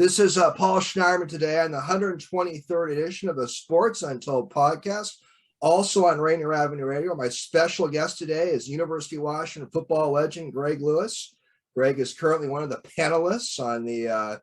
This is Paul Schneiderman today on the 123rd edition of the Sports Untold podcast, also on Rainier Avenue Radio. My special guest today is University of Washington football legend Greg Lewis. Greg is currently one of the panelists on the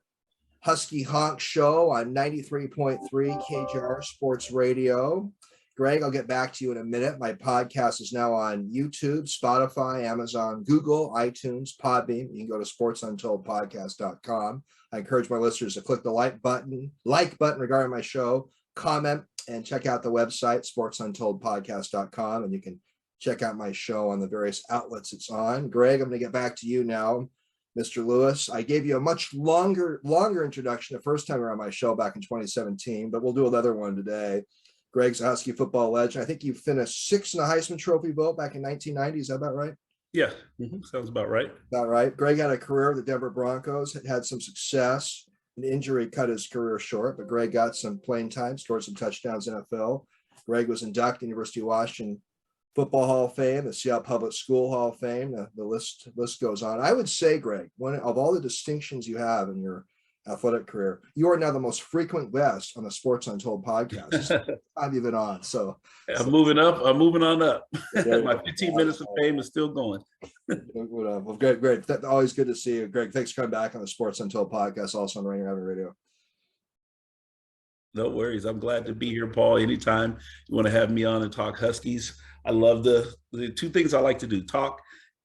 Husky Honk show on 93.3 KJR Sports Radio. Greg, I'll get back to you in a minute. My podcast is now on YouTube, Spotify, Amazon, Google, iTunes, Podbean. You can go to sportsuntoldpodcast.com. I encourage my listeners to click the like button regarding my show, comment, and check out the website, sportsuntoldpodcast.com, and you can check out my show on the various outlets it's on. Greg, I'm going to get back to you now. Mr. Lewis, I gave you a much longer introduction the first time you were on my show back in 2017, but we'll do another one today. Greg's a Husky football legend. I think you finished sixth in the Heisman Trophy vote back in 1990. Is that about right? Yeah, sounds about right. About right. Greg had a career with the Denver Broncos, had some success. An injury cut his career short, but Greg got some playing time, scored some touchdowns in NFL. Greg was inducted in the University of Washington Football Hall of Fame, the Seattle Public School Hall of Fame. The list goes on. I would say, Greg, one of all the distinctions you have in your athletic career, you are now the most frequent guest on the Sports Untold podcast. I've been on. So I'm moving up. I'm moving on up. My 15 minutes of fame is still going. Well, great. Always good to see you, Greg. Thanks for coming back on the Sports Untold podcast, also on Rainier Avenue Radio. No worries. I'm glad to be here, Paul. Anytime you want to have me on and talk Huskies, I love the two things I like to do: talk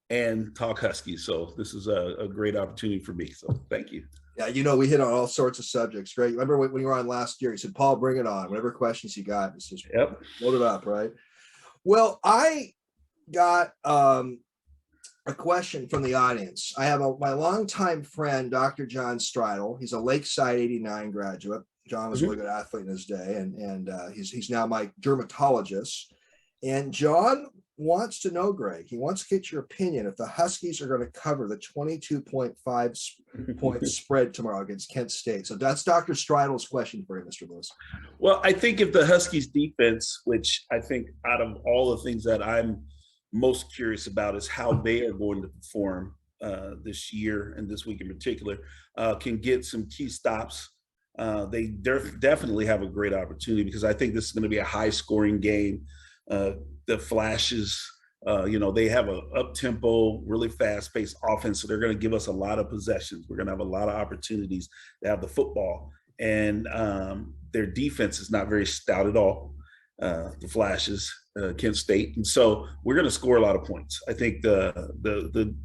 and talk Huskies. So this is a great opportunity for me. So thank you. Yeah, we hit on all sorts of subjects. Great. Remember when you were on last year, you said, Paul, bring it on. Whatever questions you got, it's just load it up, right? Well, I got a question from the audience. I have my longtime friend, Dr. John Stridle. He's a Lakeside 89 graduate. John was a really good athlete in his day, and he's now my dermatologist. And John wants to know, Greg, he wants to get your opinion if the Huskies are going to cover the 22.5 point spread tomorrow against Kent State. So that's Dr. Stridle's question for you, Mr. Lewis. Well, I think if the Huskies defense, which I think out of all the things that I'm most curious about is how they are going to perform this year and this week in particular, can get some key stops. They definitely have a great opportunity because I think this is going to be a high scoring game. The flashes, they have a up-tempo, really fast-paced offense, so they're going to give us a lot of possessions. We're going to have a lot of opportunities to have the football, and their defense is not very stout at all. The flashes, Kent State, and so we're going to score a lot of points. I think the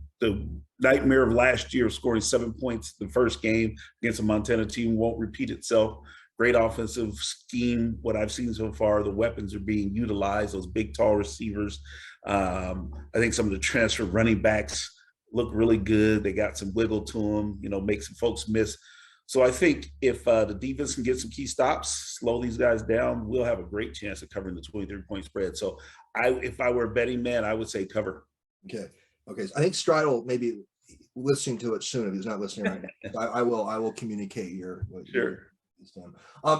nightmare of last year of scoring 7 points the first game against a Montana team won't repeat itself. Great offensive scheme. What I've seen so far, the weapons are being utilized, those big, tall receivers. I think some of the transfer running backs look really good. They got some wiggle to them, make some folks miss. So I think if the defense can get some key stops, slow these guys down, we'll have a great chance of covering the 23-point spread. So if I were a betting man, I would say cover. Okay. So I think Stridle may be listening to it soon if he's not listening right now. I will communicate your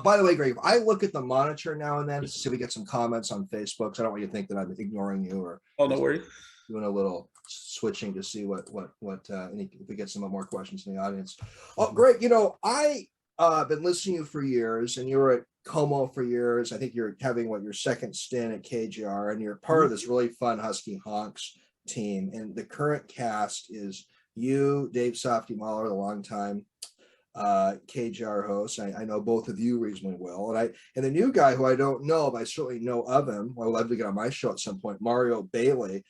by the way, Greg, if I look at the monitor now and then to see if we get some comments on Facebook, so I don't want you to think that I'm ignoring you or no worries. Doing a little switching to see what if we get some more questions in the audience. Oh, Greg, I've been listening to you for years, and you were at Como for years. I think you're having your second stint at KJR, and you're part of this really fun Husky Honks team. And the current cast is you, Dave Softy Mahler, the longtime KJR host. I know both of you reasonably well, and the new guy who I don't know, but I certainly know of him. I'd love to get on my show at some point, Mario Bailey.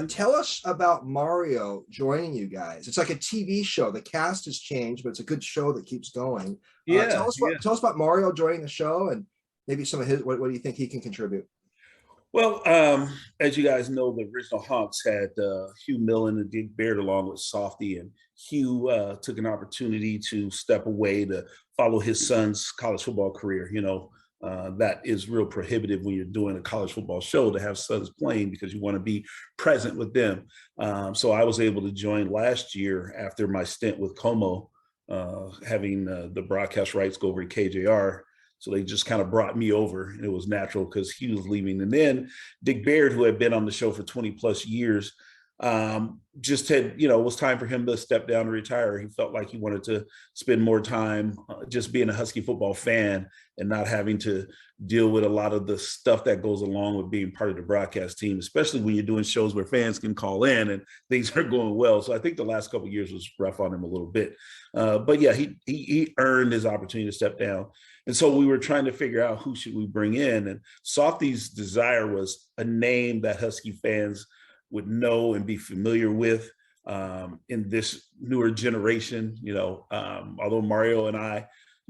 Tell us about Mario joining you guys. It's like a TV show. The cast has changed, but it's a good show that keeps going. Tell us about Mario joining the show and maybe some of his. What do you think he can contribute? Well, as you guys know, the original Honks had Hugh Millen and Dick Baird along with Softy, and Hugh took an opportunity to step away to follow his son's college football career. That is real prohibitive when you're doing a college football show to have sons playing because you want to be present with them. So I was able to join last year after my stint with Como, having the broadcast rights go over to KJR. So they just kind of brought me over, and it was natural because he was leaving. And then Dick Baird, who had been on the show for 20 plus years, just had, it was time for him to step down and retire. He felt like he wanted to spend more time just being a Husky football fan and not having to deal with a lot of the stuff that goes along with being part of the broadcast team, especially when you're doing shows where fans can call in and things are going well. So I think the last couple of years was rough on him a little bit. But yeah, he earned his opportunity to step down. And so we were trying to figure out who should we bring in. And Softy's desire was a name that Husky fans would know and be familiar with in this newer generation, although Mario and I,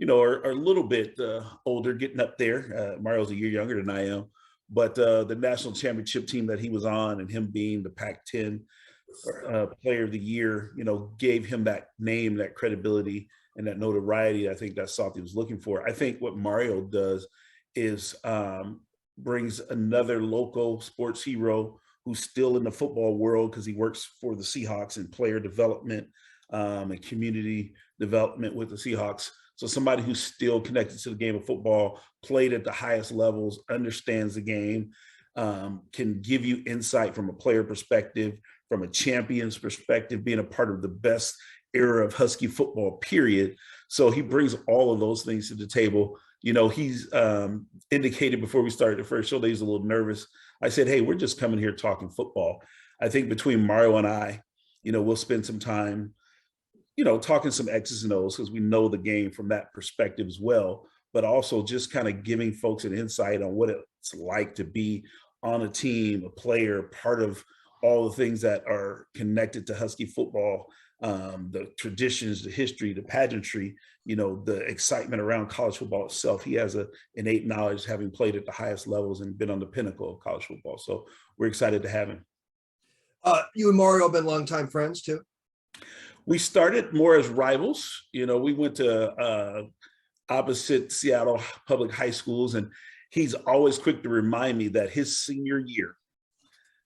are a little bit older, getting up there. Mario's a year younger than I am, but the national championship team that he was on and him being the Pac-10 player of the year, gave him that name, that credibility, and that notoriety I think that Softy was looking for. I think what Mario does is brings another local sports hero who's still in the football world because he works for the Seahawks in player development and community development with the Seahawks. So somebody who's still connected to the game of football, played at the highest levels, understands the game, can give you insight from a player perspective, from a champion's perspective, being a part of the best era of Husky football, period. So he brings all of those things to the table. He's indicated before we started the first show that he's a little nervous. I said, hey, we're just coming here talking football. I think between Mario and I, we'll spend some time, talking some X's and O's because we know the game from that perspective as well, but also just kind of giving folks an insight on what it's like to be on a team, a player, part of all the things that are connected to Husky football, the traditions, the history, the pageantry, the excitement around college football itself. He has an innate knowledge, having played at the highest levels and been on the pinnacle of college football. So we're excited to have him. You and Mario have been longtime friends too? We started more as rivals. We went to opposite Seattle public high schools, and he's always quick to remind me that his senior year,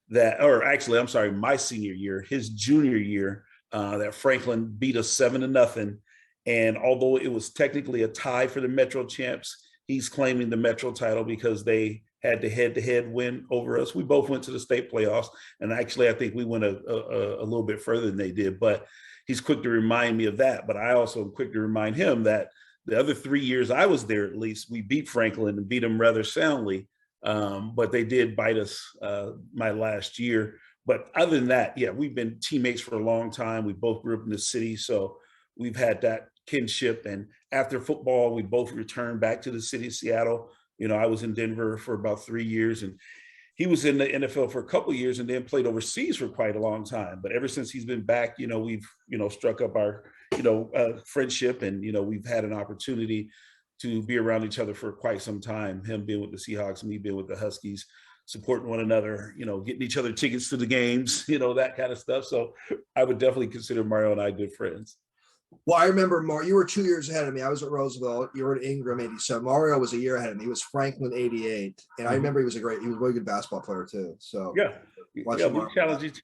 my senior year, his junior year, that Franklin beat us 7-0. And although it was technically a tie for the Metro champs, he's claiming the Metro title because they had the head-to-head win over us. We both went to the state playoffs, and actually I think we went a little bit further than they did, but he's quick to remind me of that. But I also am quick to remind him that the other 3 years I was there, at least, we beat Franklin and beat them rather soundly, but they did bite us my last year. But other than that, yeah, we've been teammates for a long time. We both grew up in the city, so we've had that kinship. And after football, we both returned back to the city of Seattle. I was in Denver for about 3 years, and he was in the NFL for a couple of years and then played overseas for quite a long time. But ever since he's been back, we've, struck up our, friendship, and, we've had an opportunity to be around each other for quite some time. Him being with the Seahawks, me being with the Huskies, supporting one another, getting each other tickets to the games, that kind of stuff. So I would definitely consider Mario and I good friends. Well, I remember you were 2 years ahead of me. I was at Roosevelt. You were at Ingram 87. Mario was a year ahead of me. He was Franklin 88. And I remember he was a really good basketball player too. So yeah, we challenged each.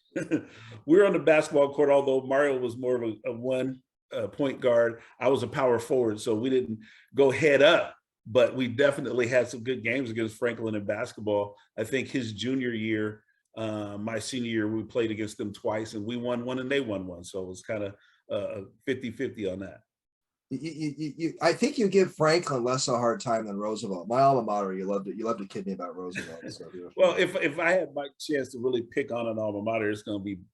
We were on the basketball court, although Mario was more of a one point guard. I was a power forward, so we didn't go head up, but we definitely had some good games against Franklin in basketball. I think his junior year, my senior year, we played against them twice, and we won one and they won one. So it was kind of 50-50 on that. I think you give Franklin less a hard time than Roosevelt. My alma mater, you loved it. You loved to kid me about Roosevelt. So well, if I had my chance to really pick on an alma mater, it's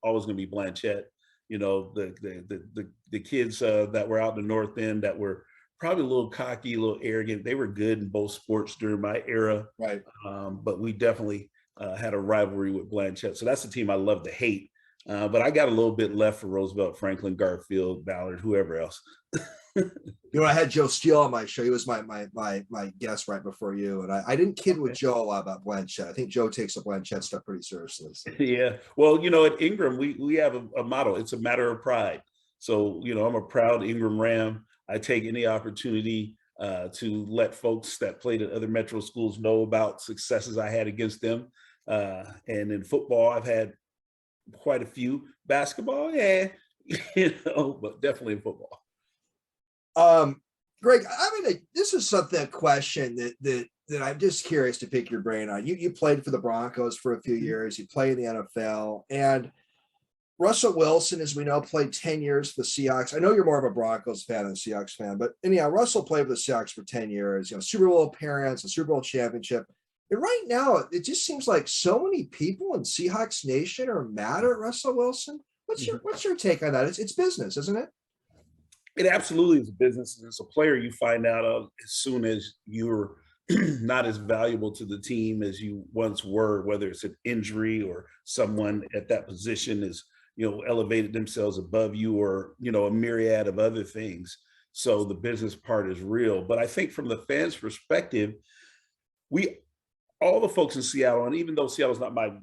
always going to be Blanchette. The kids that were out in the North End that were probably a little cocky, a little arrogant. They were good in both sports during my era, right? But we definitely had a rivalry with Blanchette. So that's the team I love to hate. But I got a little bit left for Roosevelt, Franklin, Garfield, Ballard, whoever else. I had Joe Steele on my show. He was my guest right before you, and I didn't kid with Joe a lot about Blanchette. I think Joe takes the Blanchette stuff pretty seriously. So. Yeah. Well, at Ingram, we have a motto. It's a matter of pride. So, I'm a proud Ingram Ram. I take any opportunity to let folks that played at other Metro schools know about successes I had against them. And in football, I've had quite a few. Basketball, yeah, but definitely in football. Greg, this is a question that I'm just curious to pick your brain on. You played for the Broncos for a few years. You played in the NFL, and Russell Wilson, as we know, played 10 years for the Seahawks. I know you're more of a Broncos fan than a Seahawks fan, but anyhow, Russell played for the Seahawks for 10 years, Super Bowl appearance, a Super Bowl championship. And right now, it just seems like so many people in Seahawks Nation are mad at Russell Wilson. What's your take on that? It's business, isn't it? It absolutely is a business. As a player, you find out as soon as you're not as valuable to the team as you once were, whether it's an injury or someone at that position is, elevated themselves above you, or, a myriad of other things. So the business part is real. But I think from the fans' perspective, all the folks in Seattle, and even though Seattle's not my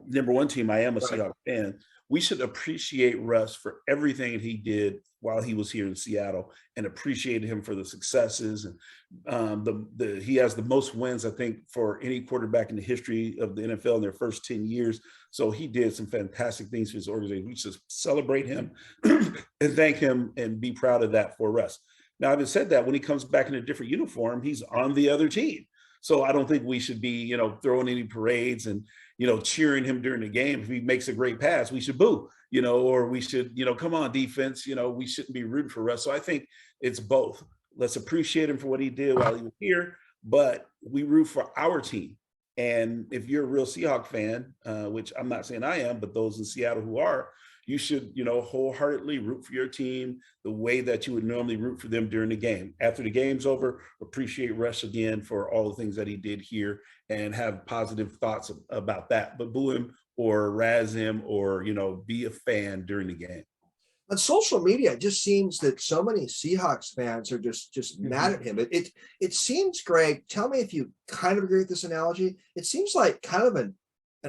number one team, I am a Seahawks fan. We should appreciate Russ for everything he did while he was here in Seattle, and appreciate him for the successes. And he has the most wins, I think, for any quarterback in the history of the NFL in their first 10 years. So he did some fantastic things for his organization. We should celebrate him and thank him and be proud of that for Russ. Now, having said that, when he comes back in a different uniform, he's on the other team. So I don't think we should be, throwing any parades and, cheering him during the game. If he makes a great pass, we should boo, or we should, come on defense, we shouldn't be rooting for Russ. So I think it's both. Let's appreciate him for what he did while he was here, but we root for our team. And if you're a real Seahawk fan, which I'm not saying I am, but those in Seattle who are, you should, wholeheartedly root for your team the way that you would normally root for them during the game. After the game's over, appreciate Russ again for all the things that he did here and have positive thoughts about that. But boo him or razz him or, be a fan during the game. On social media, it just seems that so many Seahawks fans are just mad at him. It seems, Greg, tell me if you kind of agree with this analogy. It seems like kind of an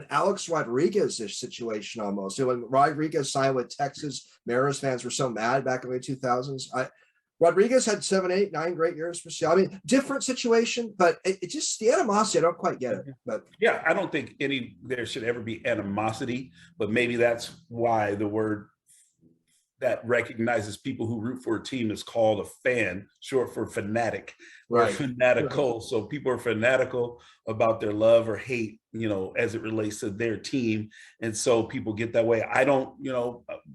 Alex Rodriguez-ish situation almost. When Rodriguez signed with Texas, Mariners fans were so mad back in the 2000s. Rodriguez had 7, 8, 9 great years for Seattle. I mean, different situation, but it just, the animosity, I don't quite get it. But yeah, I don't think there should ever be animosity, but maybe that's why the word that recognizes people who root for a team is called a fan, short for fanatic, or fanatical. So people are fanatical about their love or hate, as it relates to their team. And so people get that way. I don't,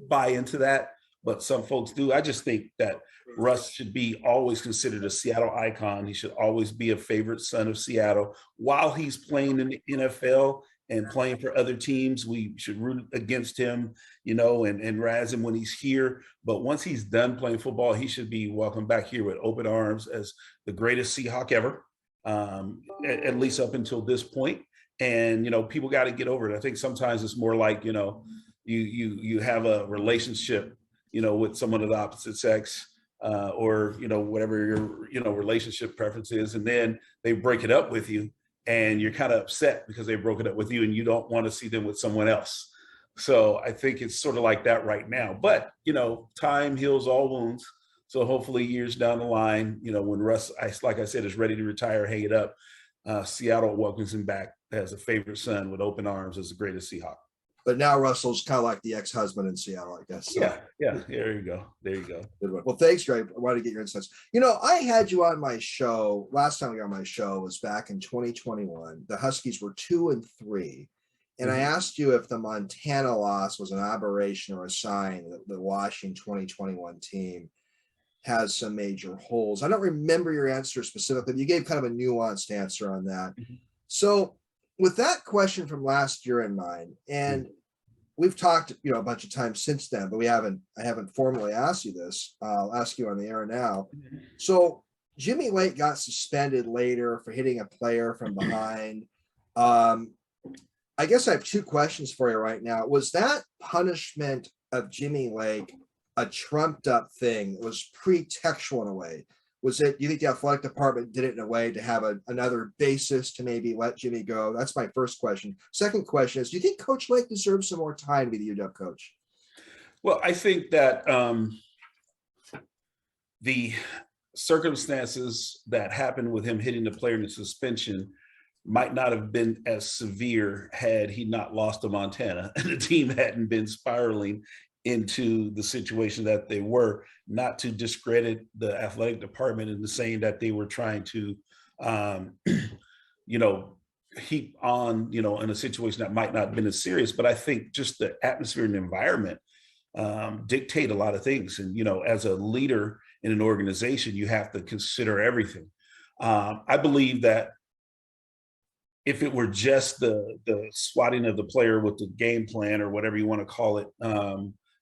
buy into that, but some folks do. I just think that Russ should be always considered a Seattle icon. He should always be a favorite son of Seattle. While he's playing in the NFL and playing for other teams, we should root against him, and razz him when he's here. But once he's done playing football, he should be welcomed back here with open arms as the greatest Seahawk ever, at least up until this point. And, people got to get over it. I think sometimes it's more like, you have a relationship, with someone of the opposite sex, or, whatever your, relationship preference is, and then they break it up with you. And you're kind of upset because they broke it up with you and you don't want to see them with someone else. So I think it's sort of like that right now. But, time heals all wounds. So hopefully years down the line, when Russ, like I said, is ready to retire, hang it up, Seattle welcomes him back as a favorite son with open arms as the greatest Seahawk. But now Russell's kind of like the ex-husband in Seattle, I guess. So. Yeah. There you go. Well, thanks, Greg. I wanted to get your insights. I had you on my show. Last time you were on my show was back in 2021. The Huskies were 2-3. And I asked you if the Montana loss was an aberration or a sign that the Washington 2021 team has some major holes. I don't remember your answer specifically. You gave kind of a nuanced answer on that. So with that question from last year in mind, and we've talked, a bunch of times since then, but I haven't formally asked you this. I'll ask you on the air now. So Jimmy Lake got suspended later for hitting a player from behind. I guess I have 2 questions for you right now. Was that punishment of Jimmy Lake a trumped up thing? It was pretextual in a way. Was it, do you think the athletic department did it in a way to have another basis to maybe let Jimmy go? That's my first question. Second question is, do you think Coach Lake deserves some more time to be the UW coach? Well, I think that the circumstances that happened with him hitting the player in the suspension might not have been as severe had he not lost to Montana and the team hadn't been spiraling into the situation that they were, not to discredit the athletic department and saying that they were trying to, heap on, in a situation that might not have been as serious, but I think just the atmosphere and environment dictate a lot of things. And, as a leader in an organization, you have to consider everything. I believe that if it were just the swatting of the player with the game plan or whatever you want to call it,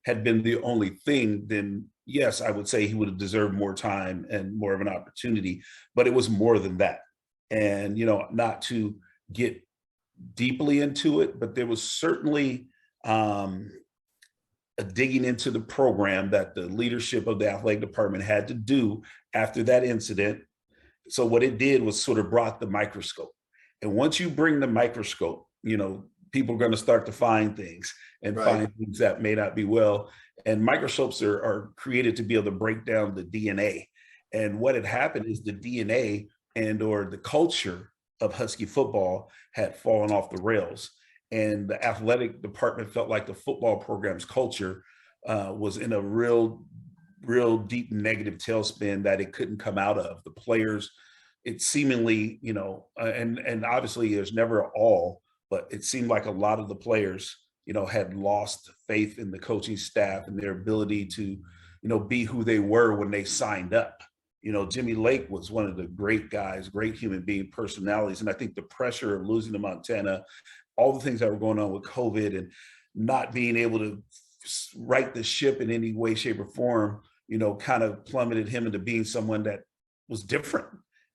had been the only thing, then yes, I would say he would have deserved more time and more of an opportunity. But it was more than that. And, not to get deeply into it, but there was certainly a digging into the program that the leadership of the athletic department had to do after that incident. So what it did was sort of brought the microscope. And once you bring the microscope, people are going to start to find things and find things that may not be well. And microscopes are created to be able to break down the DNA. And what had happened is the DNA and or the culture of Husky football had fallen off the rails. And the athletic department felt like the football program's culture was in a real deep negative tailspin that it couldn't come out of. The players, it seemingly, and obviously there's never all, but it seemed like a lot of the players, had lost faith in the coaching staff and their ability to, be who they were when they signed up. Jimmy Lake was one of the great guys, great human being personalities. And I think the pressure of losing to Montana, all the things that were going on with COVID and not being able to right the ship in any way, shape, or form, kind of plummeted him into being someone that was different.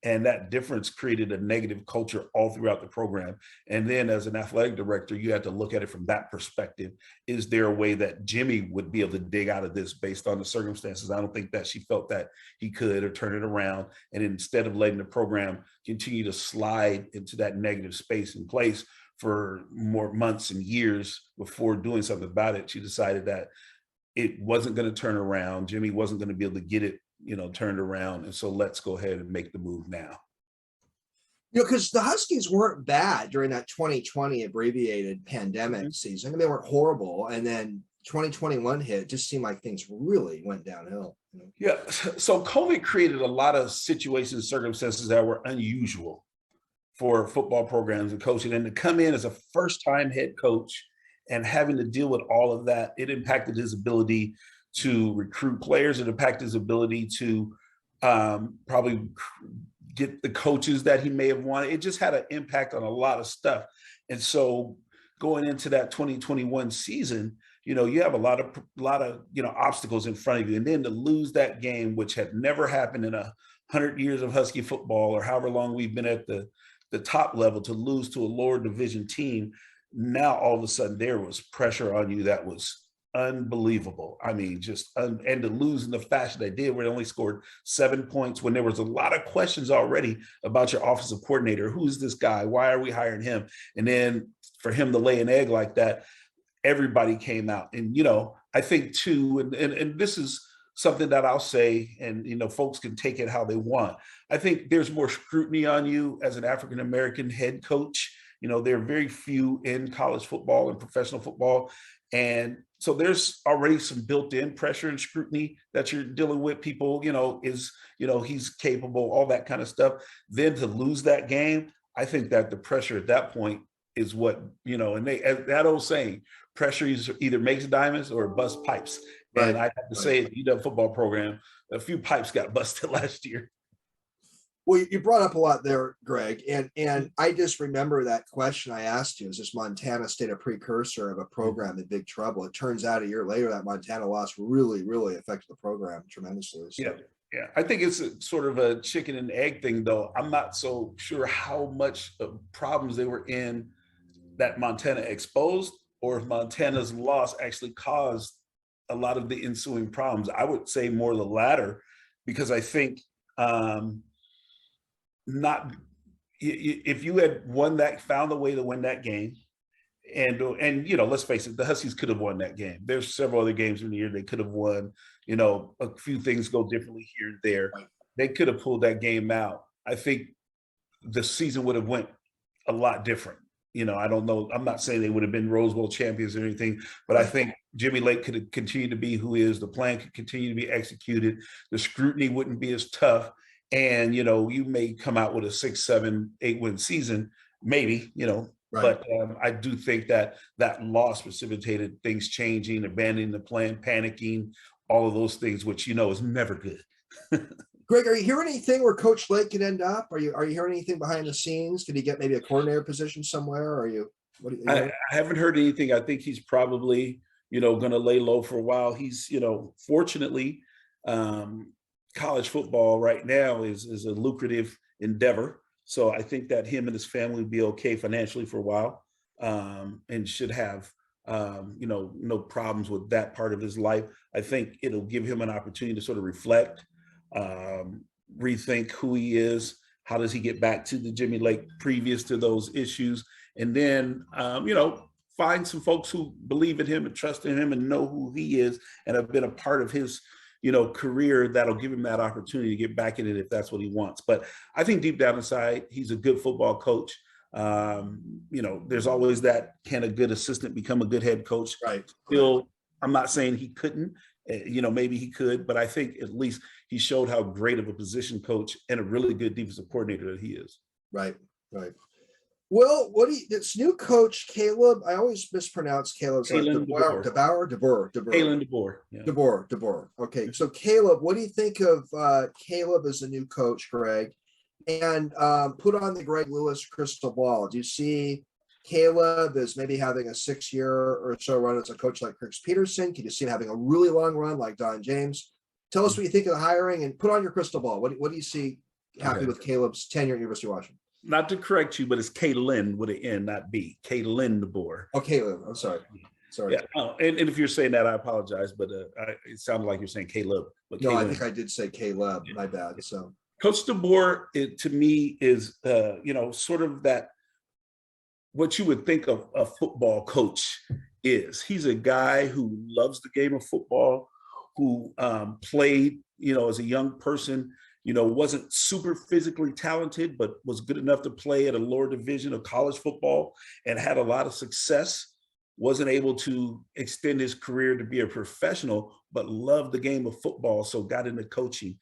And that difference created a negative culture all throughout the program. And then as an athletic director, you had to look at it from that perspective. Is there a way that Jimmy would be able to dig out of this based on the circumstances? I don't think that she felt that he could or turn it around. And instead of letting the program continue to slide into that negative space in place for more months and years before doing something about it, she decided that it wasn't going to turn around. Jimmy wasn't going to be able to get it turned around. And so let's go ahead and make the move now. Because the Huskies weren't bad during that 2020 abbreviated pandemic season. I mean, they weren't horrible. And then 2021 hit, it just seemed like things really went downhill. Yeah. So COVID created a lot of situations and circumstances that were unusual for football programs and coaching. And to come in as a first-time head coach and having to deal with all of that, it impacted his ability to recruit players. It impacted his ability to probably get the coaches that he may have wanted. It just had an impact on a lot of stuff. And so going into that 2021 season, you have a lot of obstacles in front of you. And then to lose that game, which had never happened in 100 years of Husky football or however long we've been at the top level, to lose to a lower division team, now all of a sudden there was pressure on you that was unbelievable. I mean, and to lose in the fashion they did, where they only scored 7 points when there was a lot of questions already about your offensive coordinator. Who's this guy? Why are we hiring him? And then for him to lay an egg like that, everybody came out. And, I think too, and this is something that I'll say, and, folks can take it how they want. I think there's more scrutiny on you as an African-American head coach. There are very few in college football and professional football. And so there's already some built-in pressure and scrutiny that you're dealing with. People, he's capable, all that kind of stuff. Then to lose that game, I think that the pressure at that point is what, and that old saying, pressure either makes diamonds or busts pipes. Right. And I have to say, the UW football program, a few pipes got busted last year. Well, you brought up a lot there, Greg, and I just remember that question I asked you: is this Montana State a precursor of a program in big trouble? It turns out a year later that Montana loss really, really affected the program tremendously. So. Yeah. I think it's sort of a chicken and egg thing, though. I'm not so sure how much of problems they were in that Montana exposed, or if Montana's loss actually caused a lot of the ensuing problems. I would say more the latter, because I think if you had found a way to win that game, and let's face it, the Huskies could have won that game. There's several other games in the year they could have won. A few things go differently here and there. They could have pulled that game out. I think the season would have went a lot different. I don't know. I'm not saying they would have been Rose Bowl champions or anything, but I think Jimmy Lake could have continued to be who he is. The plan could continue to be executed. The scrutiny wouldn't be as tough. And, you may come out with a 6, 7, 8 win season, maybe, Right. but I do think that that loss precipitated things changing, abandoning the plan, panicking, all of those things, which, is never good. Greg, are you hearing anything where Coach Lake could end up? Are you hearing anything behind the scenes? Could he get maybe a coordinator position somewhere? Are you? What are you I haven't heard anything. I think he's probably, going to lay low for a while. He's, fortunately, college football right now is a lucrative endeavor. So I think that him and his family will be okay financially for a while, and should have, no problems with that part of his life. I think it'll give him an opportunity to sort of reflect, rethink who he is. How does he get back to the Jimmy Lake previous to those issues? And then, find some folks who believe in him and trust in him and know who he is and have been a part of his, career that'll give him that opportunity to get back in it if that's what he wants. But I think deep down inside, he's a good football coach. There's always that, can a good assistant become a good head coach? right? Still, I'm not saying he couldn't, maybe he could, but I think at least he showed how great of a position coach and a really good defensive coordinator that he is. Right. Well, this new coach, Caleb, I always mispronounce Caleb's like DeBoer. Kalen DeBoer. Yeah. DeBoer. Okay. So Caleb, what do you think of Caleb as the new coach, Greg? And put on the Greg Lewis crystal ball. Do you see Caleb as maybe having a 6-year or so run as a coach like Chris Peterson? Can you see him having a really long run like Don James? Tell us what you think of the hiring and put on your crystal ball. What do you see happening with Caleb's tenure at University of Washington? Not to correct you, but it's Kaylin with an N, not B. Kaylin DeBoer. Oh, Caleb. I'm sorry. Yeah. And if you're saying that, I apologize, but it sounded like you're saying Caleb. But no, Kaylin. I think I did say Caleb. My bad. So Coach DeBoer, to me, is sort of that what you would think of a football coach is. He's a guy who loves the game of football, who played, as a young person. Wasn't super physically talented, but was good enough to play at a lower division of college football and had a lot of success. Wasn't able to extend his career to be a professional, but loved the game of football. So got into coaching,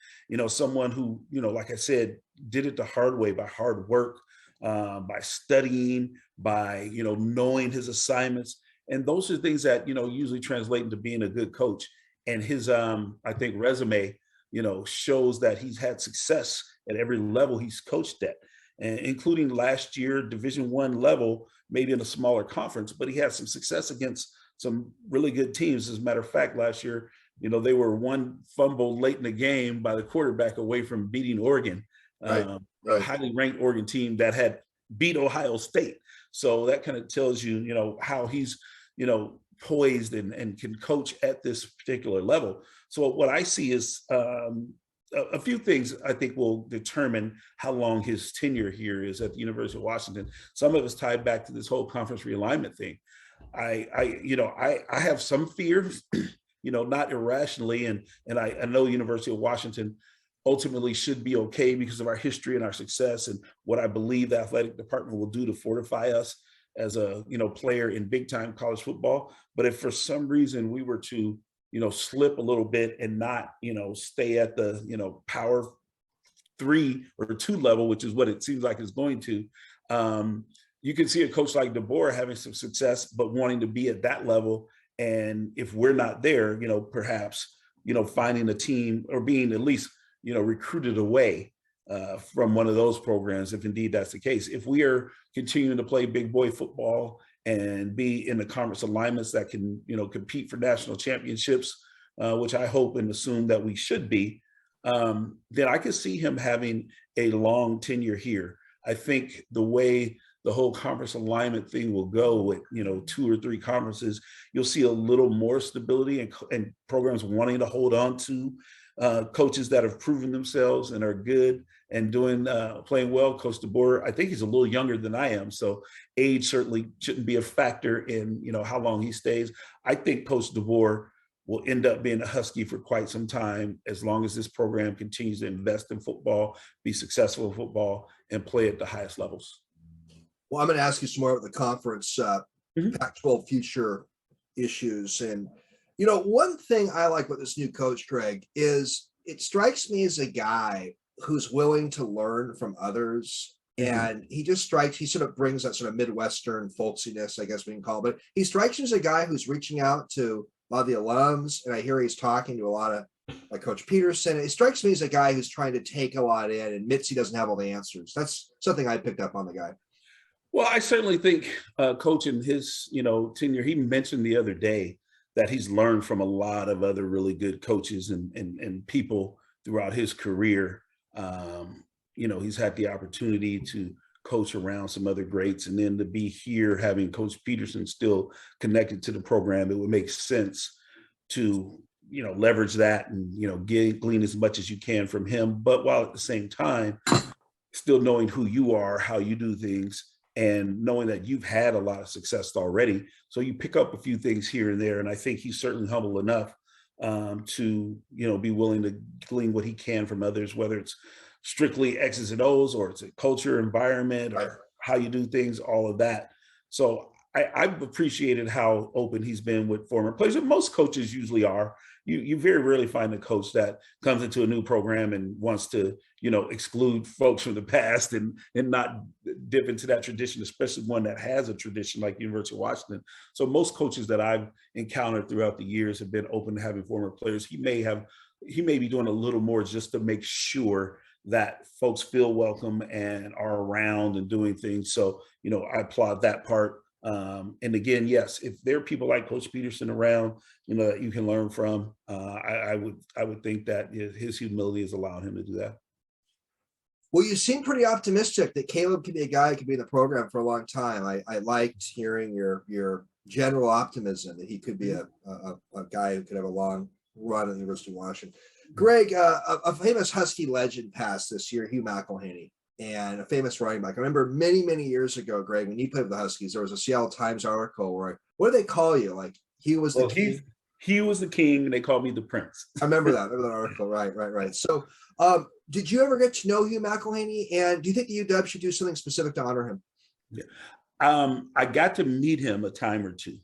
someone who, like I said, did it the hard way by hard work, by studying, by, knowing his assignments. And those are things that, usually translate into being a good coach. And his, I think, resume, shows that he's had success at every level he's coached at, and including last year, Division I level, maybe in a smaller conference, but he had some success against some really good teams. As a matter of fact, last year, they were one fumble late in the game by the quarterback away from beating Oregon, a highly ranked Oregon team that had beat Ohio State. So that kind of tells you, how he's, poised and can coach at this particular level. So what I see is a few things I think will determine how long his tenure here is at the University of Washington. Some of it's tied back to this whole conference realignment thing. I have some fears, not irrationally, and I know University of Washington ultimately should be okay because of our history and our success and what I believe the athletic department will do to fortify us as a player in big time college football. But if for some reason we were to slip a little bit and not stay at the power 3 or 2 level, which is what it seems like it's going to, you can see a coach like DeBoer having some success but wanting to be at that level. And if we're not there, perhaps finding a team or being at least recruited away from one of those programs, if indeed that's the case. If we are continuing to play big boy football and be in the conference alignments that can, compete for national championships, which I hope and assume that we should be, then I could see him having a long tenure here. I think the way the whole conference alignment thing will go with, 2 or 3 conferences, you'll see a little more stability and programs wanting to hold on to coaches that have proven themselves and are good and doing playing well. Coach DeBoer, I think he's a little younger than I am, so age certainly shouldn't be a factor in how long he stays. I think Coach DeBoer will end up being a Husky for quite some time as long as this program continues to invest in football, be successful in football, and play at the highest levels. Well, I'm going to ask you some more about the conference Pac-12 future issues. And one thing I like with this new coach, Greg, is it strikes me as a guy who's willing to learn from others And he just strikes, he sort of brings that sort of Midwestern folksiness, I guess we can call it. But he strikes me as a guy who's reaching out to a lot of the alums. And I hear he's talking to a lot of like Coach Peterson. It strikes me as a guy who's trying to take a lot in and admits he doesn't have all the answers. That's something I picked up on the guy. Well, I certainly think Coach in his, tenure, he mentioned the other day that he's learned from a lot of other really good coaches and people throughout his career. He's had the opportunity to coach around some other greats, and then to be here having Coach Peterson still connected to the program, it would make sense to, leverage that and, glean as much as you can from him. But while at the same time, still knowing who you are, how you do things, and knowing that you've had a lot of success already. So you pick up a few things here and there. And I think he's certainly humble enough to, be willing to glean what he can from others, whether it's strictly X's and O's or it's a culture, environment, or how you do things, all of that. So I've appreciated how open he's been with former players. And most coaches usually are. You very rarely find a coach that comes into a new program and wants to, exclude folks from the past and not dip into that tradition, especially one that has a tradition like the University of Washington. So most coaches that I've encountered throughout the years have been open to having former players. He may be doing a little more just to make sure that folks feel welcome and are around and doing things. So, I applaud that part. And again, yes, if there are people like Coach Peterson around, that you can learn from, I would think that his humility is allowing him to do that. Well, you seem pretty optimistic that Caleb could be a guy who could be in the program for a long time. I liked hearing your general optimism that he could be a guy who could have a long run at the University of Washington. Greg, a famous Husky legend passed this year, Hugh McElhaney, and a famous running back. I remember many, many years ago, Greg, when you played with the Huskies, there was a Seattle Times article where, what do they call you? Like, he was the king? He was the king, and they called me the prince. I remember that article. Right. So, did you ever get to know Hugh McElhaney? And do you think the UW should do something specific to honor him? Yeah. I got to meet him a time or two.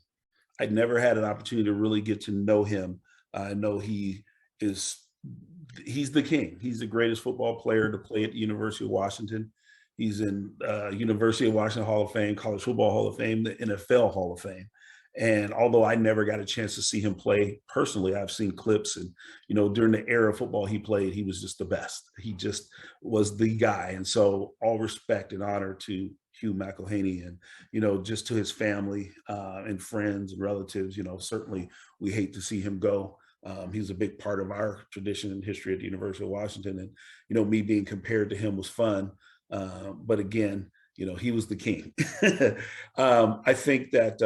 I'd never had an opportunity to really get to know him. I know he's the king. He's the greatest football player to play at the University of Washington. He's in University of Washington Hall of Fame, College Football Hall of Fame, the NFL Hall of Fame. And although I never got a chance to see him play personally, I've seen clips, and, during the era of football he played, he was just the best. He just was the guy. And so all respect and honor to Hugh McElhaney, and, just to his family and friends and relatives. Certainly we hate to see him go. He's a big part of our tradition and history at the University of Washington. And, me being compared to him was fun. But again, he was the king. I think that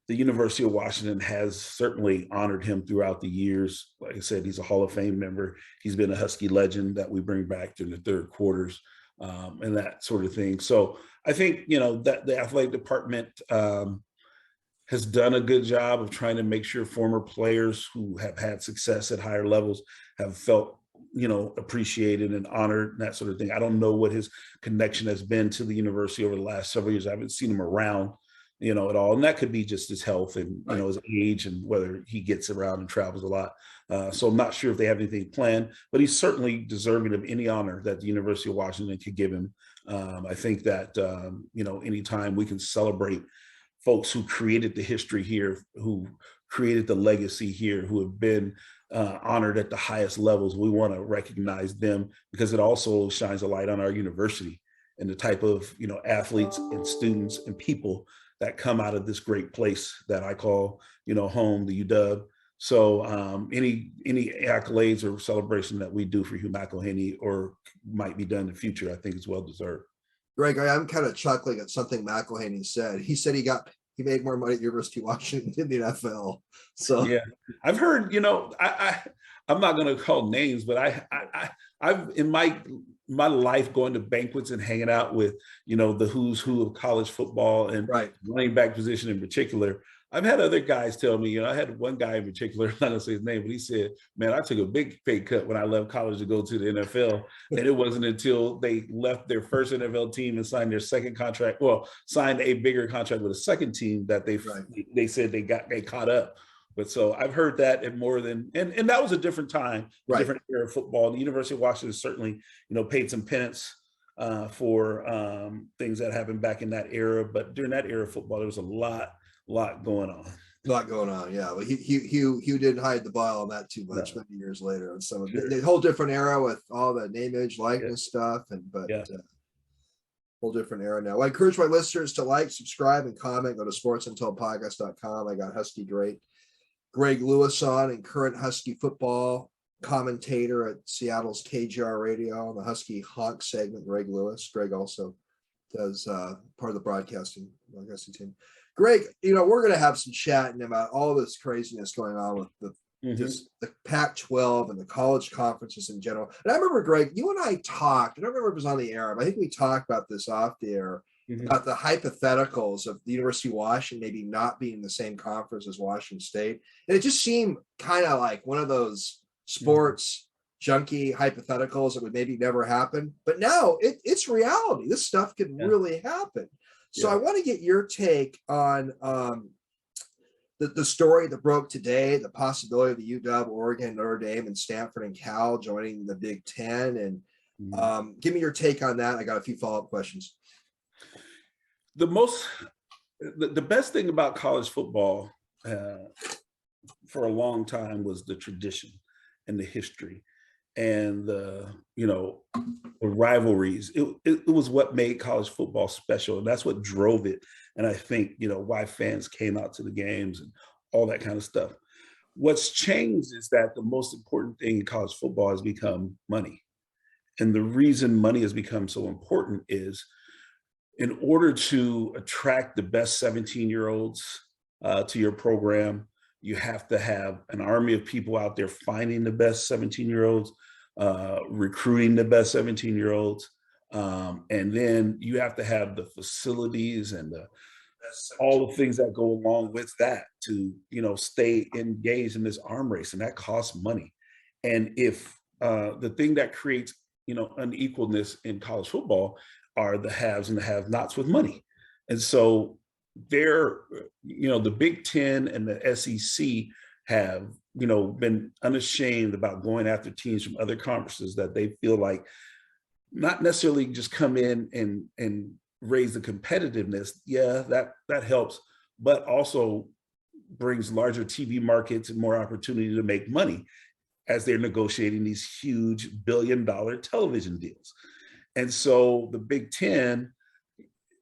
the University of Washington has certainly honored him throughout the years. Like I said, he's a Hall of Fame member. He's been a Husky legend that we bring back during the third quarters and that sort of thing. So I think, that the athletic department has done a good job of trying to make sure former players who have had success at higher levels have felt, appreciated and honored and that sort of thing. I don't know what his connection has been to the university over the last several years. I haven't seen him around, at all. And that could be just his health and, his age and whether he gets around and travels a lot. So I'm not sure if they have anything planned, but he's certainly deserving of any honor that the University of Washington could give him. I think that, anytime we can celebrate folks who created the history here, who created the legacy here, who have been honored at the highest levels, we want to recognize them, because it also shines a light on our university and the type of, athletes and students and people that come out of this great place that I call, home, the UW. So any accolades or celebration that we do for Hugh McElhaney or might be done in the future, I think is well deserved. Greg, I'm kind of chuckling at something McElhaney said. He said he made more money at University of Washington than the NFL. So yeah, I've heard, I'm not going to call names, but I've in my life going to banquets and hanging out with, the who's who of college football and running back position in particular. I've had other guys tell me, I had one guy in particular, I'm not gonna say his name, but he said, man, I took a big pay cut when I left college to go to the NFL. And it wasn't until they left their first NFL team and signed their second contract, signed a bigger contract with a second team, that they said they caught up. But so I've heard that and more than, and that was a different time, different era of football. The University of Washington certainly, paid some penance for things that happened back in that era. But during that era of football, there was a lot going on. A lot going on, yeah. Well, Hugh didn't hide the ball on that too much No. many years later, and some of Sure. the whole different era with all the name, image, likeness stuff, whole different era now. I encourage my listeners to like, subscribe, and comment. Go to sportsuntouldpodcast.com. I got Husky great Greg Lewis on, and current Husky football commentator at Seattle's KGR Radio on the Husky Honk segment, Greg Lewis. Greg also does part of the broadcasting team. Greg, we're going to have some chatting about all this craziness going on with the Pac-12 and the college conferences in general. And I remember, Greg, you and I talked, I don't remember if it was on the air, but I think we talked about this off the air, about the hypotheticals of the University of Washington maybe not being in the same conference as Washington State. And it just seemed kind of like one of those sports junky hypotheticals that would maybe never happen. But now it's reality. This stuff could really happen. So I want to get your take on the story that broke today, the possibility of the UW, Oregon, Notre Dame, and Stanford and Cal joining the Big Ten. And give me your take on that. I got a few follow-up questions. The best thing about college football for a long time was the tradition and the history and the rivalries. It was what made college football special, and that's what drove it. And I think why fans came out to the games and all that kind of stuff. What's changed is that the most important thing in college football has become money. And the reason money has become so important is in order to attract the best 17-year-olds to your program, you have to have an army of people out there finding the best 17-year-olds, recruiting the best 17-year-olds. And then you have to have the facilities and all the things that go along with that to, stay engaged in this arm race. And that costs money. And if the thing that creates, unequalness in college football are the haves and the have-nots with money. And so the Big Ten and the SEC have, been unashamed about going after teams from other conferences that they feel like not necessarily just come in and raise the competitiveness. Yeah, that helps, but also brings larger TV markets and more opportunity to make money as they're negotiating these huge billion-dollar television deals. And so the Big Ten,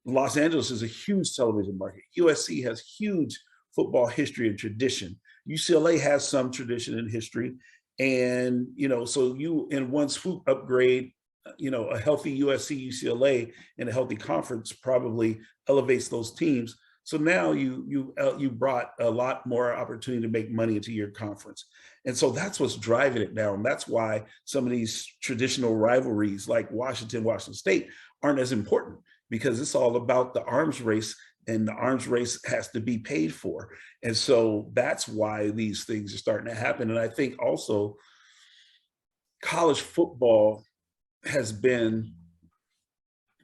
Los Angeles is a huge television market. USC has huge football history and tradition. UCLA has some tradition and history. And, so you in one swoop upgrade, a healthy USC, UCLA, and a healthy conference probably elevates those teams. So now you brought a lot more opportunity to make money into your conference. And so that's what's driving it now. And that's why some of these traditional rivalries like Washington State aren't as important, because it's all about the arms race, and the arms race has to be paid for. And so that's why these things are starting to happen. And I think also college football has been,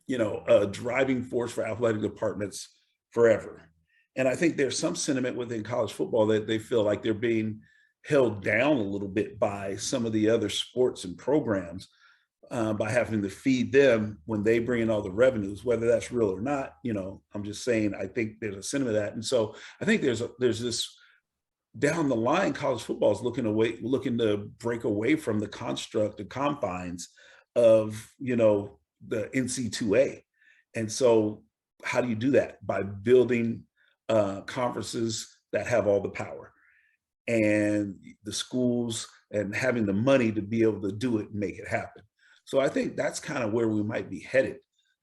a driving force for athletic departments forever. And I think there's some sentiment within college football that they feel like they're being held down a little bit by some of the other sports and programs by having to feed them when they bring in all the revenues, whether that's real or not. I'm just saying, I think there's a sentiment of that. And so I think there's this down the line, college football is looking to break away from the construct, the confines of, the NC2A. And so how do you do that? By building conferences that have all the power and the schools and having the money to be able to do it and make it happen. So I think that's kind of where we might be headed,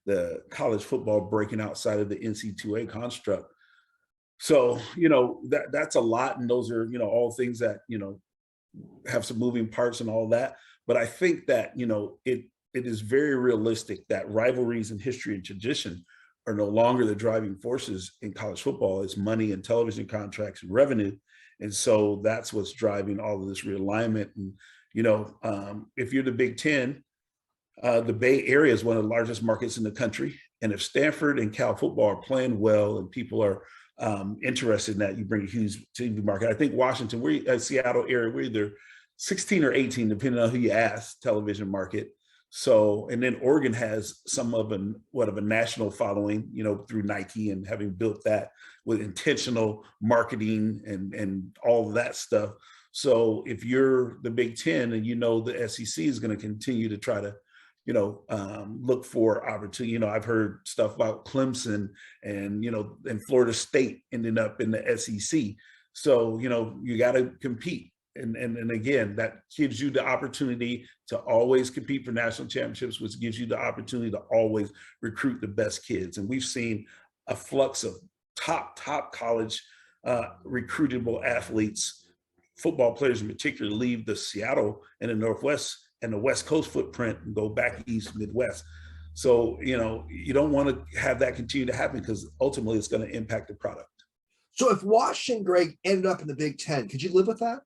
the college football breaking outside of the NC2A construct. So, that's a lot. And those are, all things that, have some moving parts and all that. But I think that, it is very realistic that rivalries and history and tradition are no longer the driving forces in college football. It's money and television contracts and revenue. And so that's what's driving all of this realignment. And, if you're the Big Ten, the Bay Area is one of the largest markets in the country. And if Stanford and Cal football are playing well and people are interested in that, you bring a huge TV market. I think Washington, Seattle area, we're either 16 or 18, depending on who you ask, television market. So, and then Oregon has some of a national following, through Nike and having built that with intentional marketing and all of that stuff. So if you're the Big Ten and the SEC is going to continue to try to, look for opportunity. I've heard stuff about Clemson and Florida State ending up in the SEC. So, you got to compete. And again, that gives you the opportunity to always compete for national championships, which gives you the opportunity to always recruit the best kids. And we've seen a flux of top college recruitable athletes, football players in particular, leave the Seattle and the Northwest and the West Coast footprint and go back east, Midwest. So, you don't want to have that continue to happen because ultimately it's going to impact the product. So if Washington, Greg, ended up in the Big Ten, could you live with that?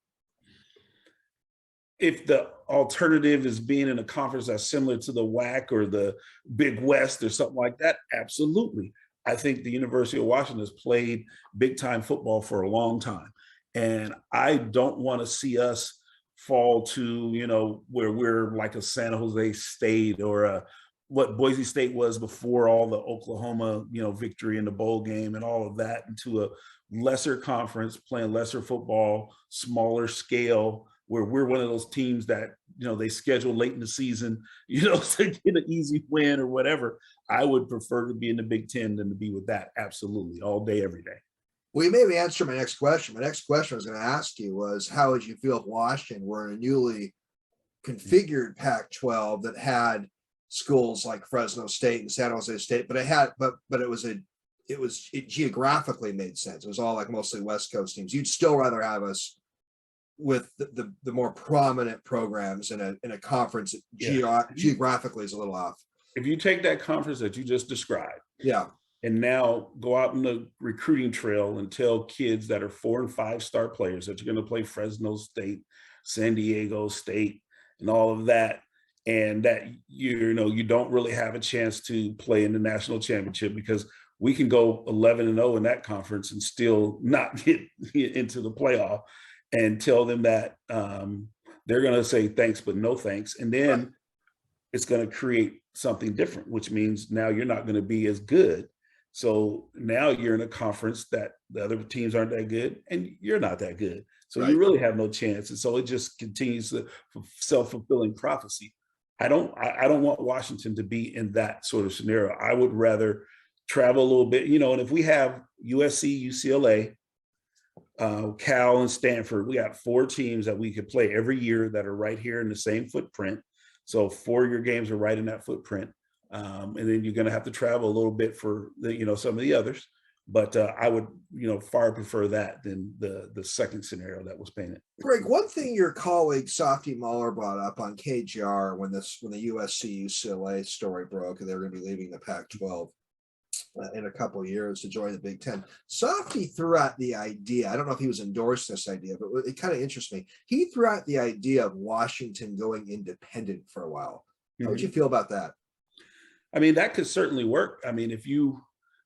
If the alternative is being in a conference that's similar to the WAC or the Big West or something like that, absolutely. I think the University of Washington has played big time football for a long time. And I don't want to see us fall to, where we're like a San Jose State or what Boise State was before all the Oklahoma, victory in the bowl game and all of that, into a lesser conference, playing lesser football, smaller scale, where we're one of those teams that, they schedule late in the season, to get an easy win or whatever. I would prefer to be in the Big Ten than to be with that. Absolutely. All day, every day. Well, you made me answer my next question. My next question I was going to ask you was, how would you feel if Washington were in a newly configured Pac-12 that had schools like Fresno State and San Jose State, but it geographically made sense. It was all like mostly West Coast teams. You'd still rather have us with the more prominent programs in a conference that geographically is a little off. If you take that conference that you just described, and now go out in the recruiting trail and tell kids that are 4 and 5 star players that you're going to play Fresno State, San Diego State, and all of that, and that you don't really have a chance to play in the national championship because we can go 11-0 in that conference and still not get into the playoff, and tell them that they're going to say thanks but no thanks, and then it's going to create something different, which means now you're not going to be as good. So now you're in a conference that the other teams aren't that good and you're not that good. So you really have no chance. And so it just continues the self-fulfilling prophecy. I don't want Washington to be in that sort of scenario. I would rather travel a little bit, and if we have USC, UCLA, Cal, and Stanford, we got 4 teams that we could play every year that are right here in the same footprint. So 4 of your games are right in that footprint. And then you're going to have to travel a little bit for some of the others. But I would, far prefer that than the second scenario that was painted. Greg, one thing your colleague Softy Muller brought up on KGR when the USC UCLA story broke and they were going to be leaving the Pac-12 in a couple of years to join the Big Ten. Softy threw out the idea. I don't know if he was endorsing this idea, but it kind of interests me. He threw out the idea of Washington going independent for a while. How would you feel about that? I mean, that could certainly work. I mean, if you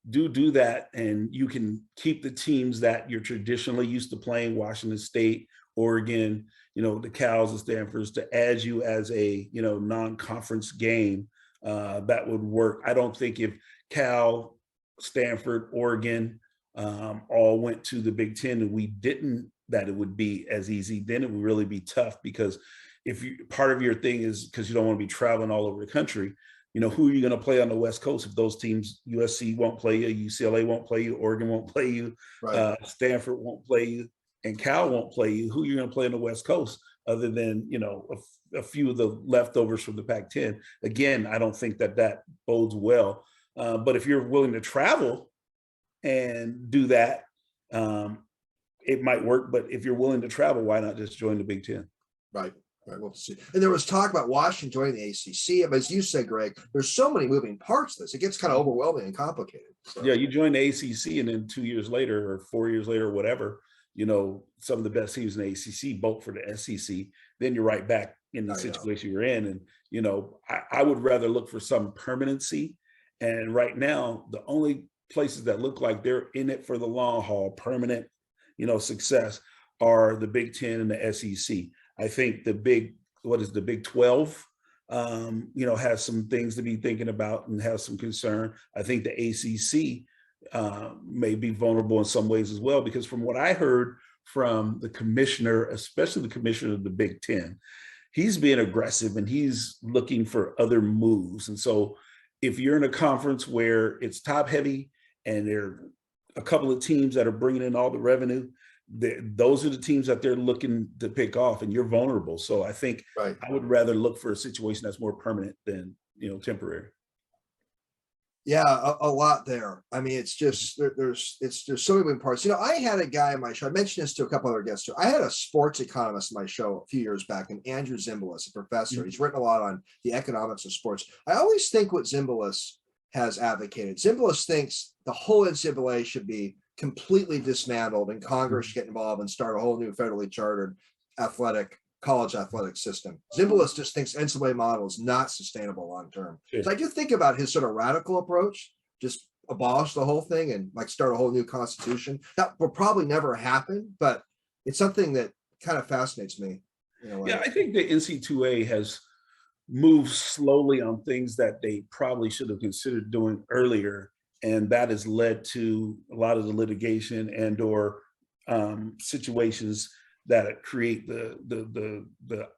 do that and you can keep the teams that you're traditionally used to playing, Washington State, Oregon, the Cals and Stanfords, to add you as a, non-conference game, that would work. I don't think if Cal, Stanford, Oregon all went to the Big Ten and we didn't, that it would be as easy. Then it would really be tough because if part of your thing is because you don't want to be traveling all over the country, who are you going to play on the West Coast if those teams, USC won't play you, UCLA won't play you, Oregon won't play you, Stanford won't play you, and Cal won't play you? Who are you going to play on the West Coast other than, a few of the leftovers from the Pac-10? Again, I don't think that bodes well. But if you're willing to travel and do that, it might work. But if you're willing to travel, why not just join the Big Ten? Right. We'll see. And there was talk about Washington joining the ACC. But as you said, Greg, there's so many moving parts to this. It gets kind of overwhelming and complicated. So. Yeah, you join the ACC and then 2 years later or 4 years later or whatever, some of the best teams in the ACC vote for the SEC. Then you're right back in the situation you're in. And, I would rather look for some permanency. And right now, the only places that look like they're in it for the long haul, permanent, success, are the Big Ten and the SEC. I think the Big 12 has some things to be thinking about and has some concern. I think the ACC may be vulnerable in some ways as well, because from what I heard from the commissioner, especially the commissioner of the Big Ten, he's being aggressive and he's looking for other moves. And so if you're in a conference where it's top heavy and there are a couple of teams that are bringing in all the revenue, those are the teams that they're looking to pick off, and you're vulnerable. So I think I would rather look for a situation that's more permanent than, temporary. Yeah, a lot there. I mean, it's just there's so many moving parts. I had a guy on my show. I mentioned this to a couple other guests too. I had a sports economist on my show a few years back, and Andrew Zimbalist, a professor. He's written a lot on the economics of sports. I always think what Zimbalist has advocated. Zimbalist thinks the whole NCAA should be completely dismantled and Congress get involved and start a whole new federally chartered college athletic system. Zimbalist just thinks NCAA model is not sustainable long term. Sure. So I do think about his sort of radical approach, just abolish the whole thing and start a whole new constitution. That will probably never happen, but it's something that kind of fascinates me. Yeah, I think the NC2A has moved slowly on things that they probably should have considered doing earlier, and that has led to a lot of the litigation and or situations that create the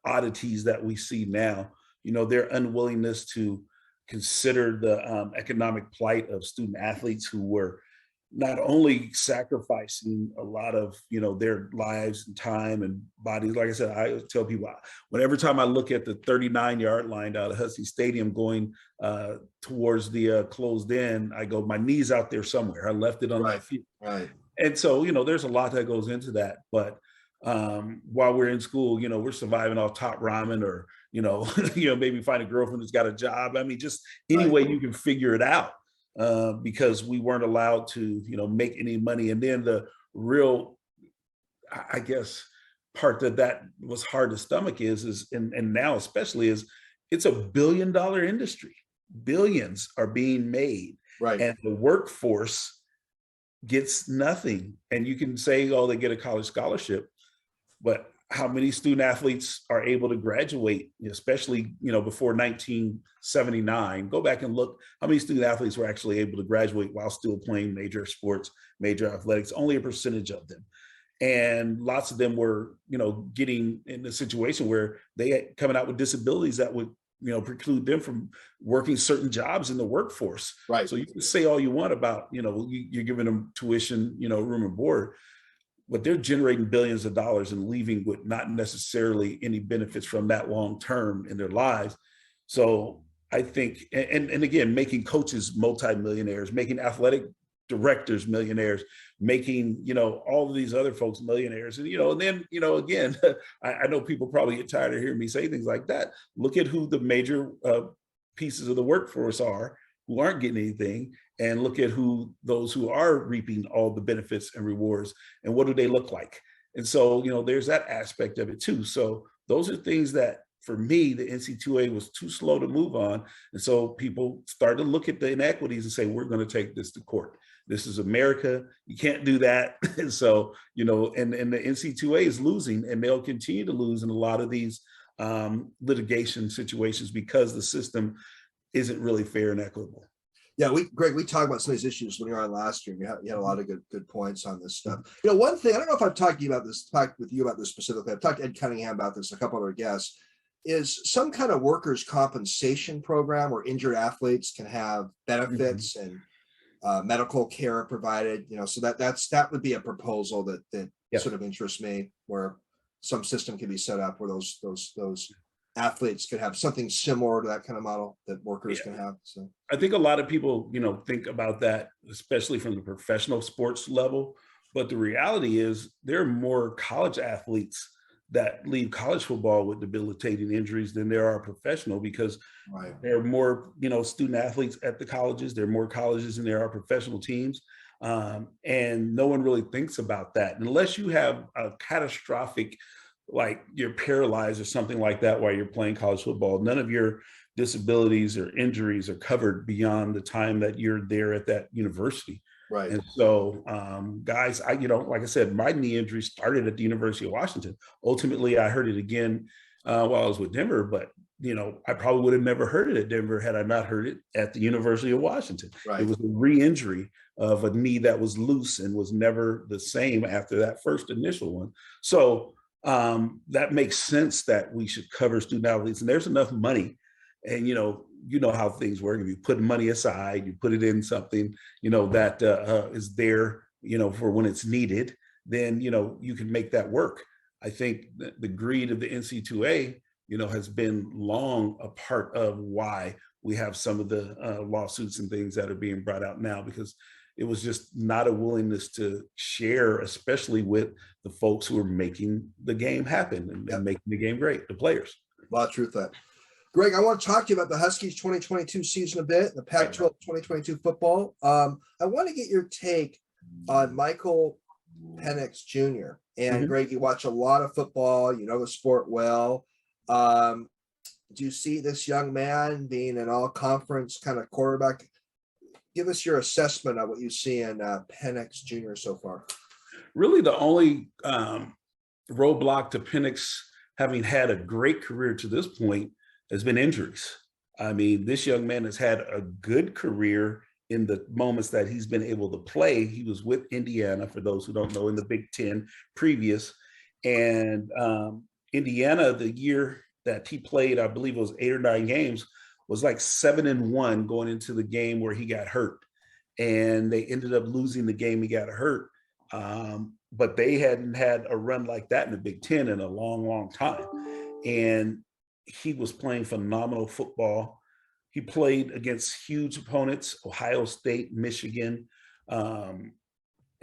oddities that we see now. Their unwillingness to consider the economic plight of student athletes who were not only sacrificing a lot of their lives and time and bodies. Like I said, I tell people, whenever time I look at the 39-yard line out of Husky Stadium going towards the closed end, I go, my knee's out there somewhere. I left it on my feet. Right. And so there's a lot that goes into that. But while we're in school, we're surviving off top ramen, or maybe find a girlfriend who's got a job. I mean, just any way you can figure it out, because we weren't allowed to make any money. And then the real, I guess, part that was hard to stomach is and now especially is, it's a $1 billion industry. Billions are being made, and the workforce gets nothing. And you can say, oh, they get a college scholarship, but how many student athletes are able to graduate, especially, before 1979? Go back and look how many student athletes were actually able to graduate while still playing major sports, major athletics. Only a percentage of them. And lots of them were, getting in a situation where they had coming out with disabilities that would, preclude them from working certain jobs in the workforce. Right. So you can say all you want about, you're giving them tuition, room and board, but they're generating billions of dollars and leaving with not necessarily any benefits from that long term in their lives. So I think, and again, making coaches multimillionaires, making athletic directors millionaires, making all of these other folks millionaires, and then again, I know people probably get tired of hearing me say things like that. Look at who the major pieces of the workforce are who aren't getting anything, and look at who those who are reaping all the benefits and rewards, and what do they look like? And so there's that aspect of it too. So those are things that, for me, the NC2A was too slow to move on. And so people started to look at the inequities and say, we're going to take this to court. This is America. You can't do that. And so, and the NC2A is losing, and they'll continue to lose in a lot of these litigation situations because the system isn't really fair and equitable. Yeah, Greg, we talked about some of these issues when you were on last year. You had a lot of good points on this stuff. One thing, I don't know if I've talked with you about this specifically. I've talked to Ed Cunningham about this, a couple other guests, is some kind of workers' compensation program where injured athletes can have benefits and medical care provided. So that would be a proposal that sort of interests me, where some system can be set up where those athletes could have something similar to that kind of model that workers can have. So I think a lot of people, think about that, especially from the professional sports level. But the reality is there are more college athletes that leave college football with debilitating injuries than there are professional, because there are more, student athletes at the colleges. There are more colleges than there are professional teams. And no one really thinks about that unless you have a catastrophic, like you're paralyzed or something like that while you're playing college football. None of your disabilities or injuries are covered beyond the time that you're there at that university. Right. And so, guys, like I said, my knee injury started at the University of Washington. Ultimately, I hurt it again while I was with Denver, but I probably would have never heard it at Denver had I not heard it at the University of Washington. Right. It was a re-injury of a knee that was loose and was never the same after that first initial one. So that makes sense that we should cover student athletes, and there's enough money. And how things work. If you put money aside, you put it in something that is there for when it's needed, then you can make that work. I think the greed of the NC2A has been long a part of why we have some of the lawsuits and things that are being brought out now, because it was just not a willingness to share, especially with the folks who are making the game happen and making the game great, the players. A lot of truth there. Greg, I want to talk to you about the Huskies 2022 season a bit, the Pac-12 2022 football. I want to get your take on Michael Penix Jr. And Greg, you watch a lot of football, you know the sport well. Do you see this young man being an all-conference kind of quarterback? Give us your assessment of what you see in Penix Jr. so far. Really, the only roadblock to Penix having had a great career to this point has been injuries. I mean, this young man has had a good career in the moments that he's been able to play. He was with Indiana, for those who don't know, in the Big Ten previous. And Indiana, the year that he played, I believe it was 8 or 9 games, was like 7-1 going into the game where he got hurt. And they ended up losing the game he got hurt. But they hadn't had a run like that in the Big Ten in a long, long time. And he was playing phenomenal football. He played against huge opponents, Ohio State, Michigan. And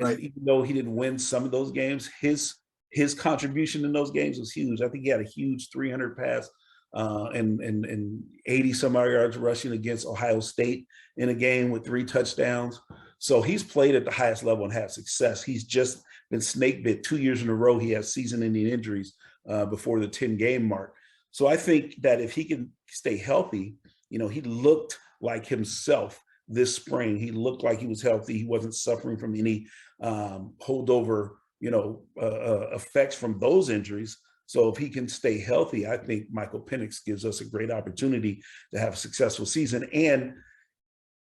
even though he didn't win some of those games, his contribution in those games was huge. I think he had a huge 300 pass and 80 some odd yards rushing against Ohio State in a game with 3 touchdowns. So he's played at the highest level and had success. He's just been snake bit 2 years in a row. He has season-ending injuries before the 10-game mark. So I think that if he can stay healthy, he looked like himself this spring. He looked like he was healthy. He wasn't suffering from any holdover, effects from those injuries. So if he can stay healthy, I think Michael Penix gives us a great opportunity to have a successful season. And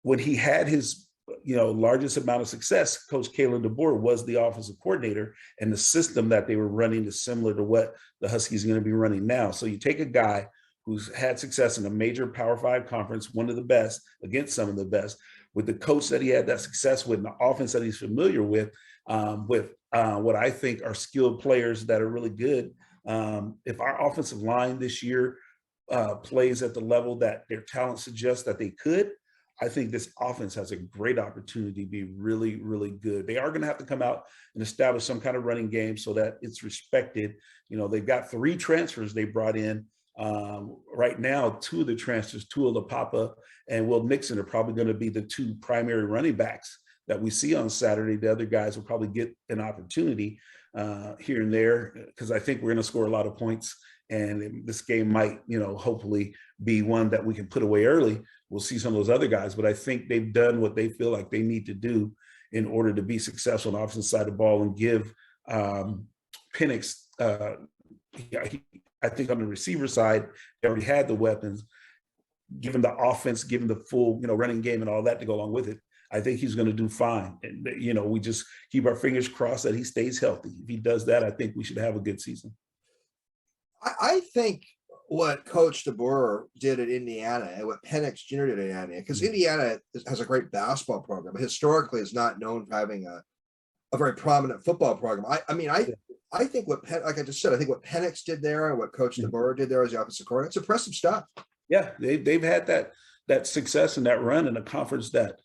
when he had his largest amount of success, Coach Kalen DeBoer was the offensive coordinator, and the system that they were running is similar to what the Huskies are going to be running now. So you take a guy who's had success in a major Power 5 conference, one of the best, against some of the best, with the coach that he had that success with and the offense that he's familiar with what I think are skilled players that are really good. If our offensive line this year plays at the level that their talent suggests that they could, I think this offense has a great opportunity to be really, really good. They are going to have to come out and establish some kind of running game so that it's respected. They've got 3 transfers they brought in. Right now, 2 of the transfers, Tua Papa and Will Nixon, are probably going to be the 2 primary running backs that we see on Saturday. The other guys will probably get an opportunity here and there, because I think we're going to score a lot of points. And this game might, hopefully be one that we can put away early. We'll see some of those other guys, but I think they've done what they feel like they need to do in order to be successful on the offensive side of the ball and give Penix, I think on the receiver side, they already had the weapons, given the offense, given the full, running game and all that to go along with it. I think he's going to do fine. And, we just keep our fingers crossed that he stays healthy. If he does that, I think we should have a good season. I think what Coach DeBoer did at Indiana and what Penix Jr. did at Indiana, because Indiana has a great basketball program, but historically is not known for having a very prominent football program. I think like I just said, I think what Penix did there and what Coach DeBoer did there as the offensive coordinator, it's impressive stuff. Yeah, they've had that success and that run in a conference that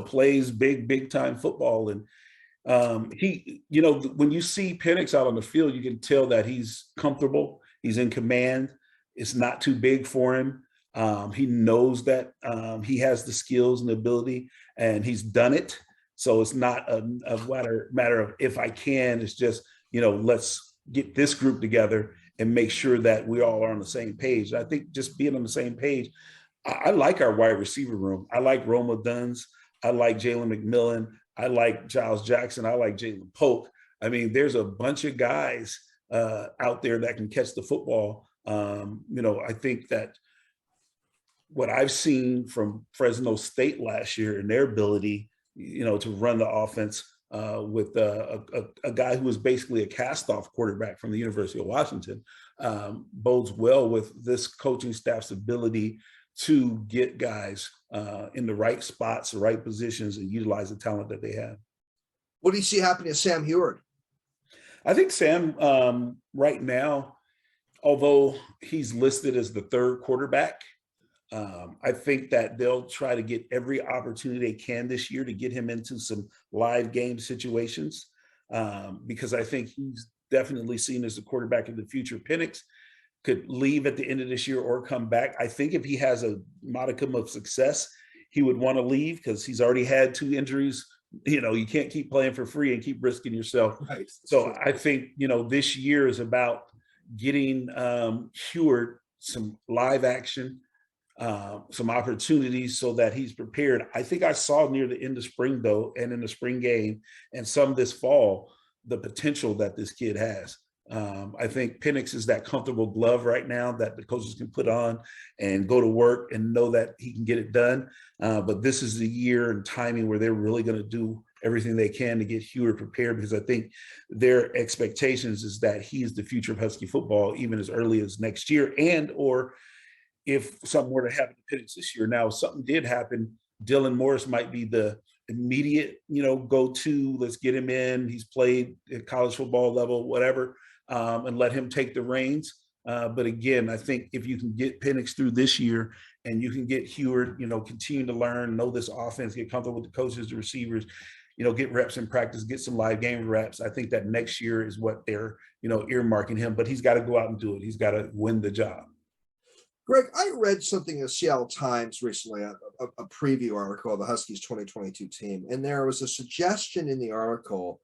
plays big time football. And he, when you see Penix out on the field, you can tell that he's comfortable. He's in command. It's not too big for him. He knows that he has the skills and the ability, and he's done it. So it's not a matter of if I can. It's just, let's get this group together and make sure that we all are on the same page. I think just being on the same page, I like our wide receiver room. I like Roma Duns. I like Jalen McMillan. I like Giles Jackson. I like Jalen Polk. I mean, there's a bunch of guys out there that can catch the football. I think that what I've seen from Fresno State last year and their ability, to run the offense with a guy who was basically a cast-off quarterback from the University of Washington, bodes well with this coaching staff's ability to get guys in the right spots, the right positions, and utilize the talent that they have. What do you see happening to Sam Heward? I think Sam, right now, although he's listed as the third quarterback, I think that they'll try to get every opportunity they can this year to get him into some live game situations, because I think he's definitely seen as the quarterback of the future. Penix could leave at the end of this year or come back. I think if he has a modicum of success, he would want to leave because he's already had 2 injuries. You can't keep playing for free and keep risking yourself. Right. So I think, this year is about getting Heward some live action, some opportunities so that he's prepared. I think I saw near the end of spring, though, and in the spring game and some this fall, the potential that this kid has. I think Penix is that comfortable glove right now that the coaches can put on and go to work and know that he can get it done. But this is the year and timing where they're really going to do everything they can to get Heward prepared, because I think their expectations is that he's the future of Husky football, even as early as next year, and or if something were to happen to Penix this year. Now, if something did happen, Dylan Morris might be the immediate, go-to. Let's get him in. He's played at college football level, whatever, and let him take the reins. But again, I think if you can get Penix through this year and you can get Heward, continue to learn, know this offense, get comfortable with the coaches, the receivers, get reps in practice, get some live game reps. I think that next year is what they're, earmarking him, but he's got to go out and do it. He's got to win the job. Greg, I read something in the Seattle Times recently, a preview article of the Huskies 2022 team, and there was a suggestion in the article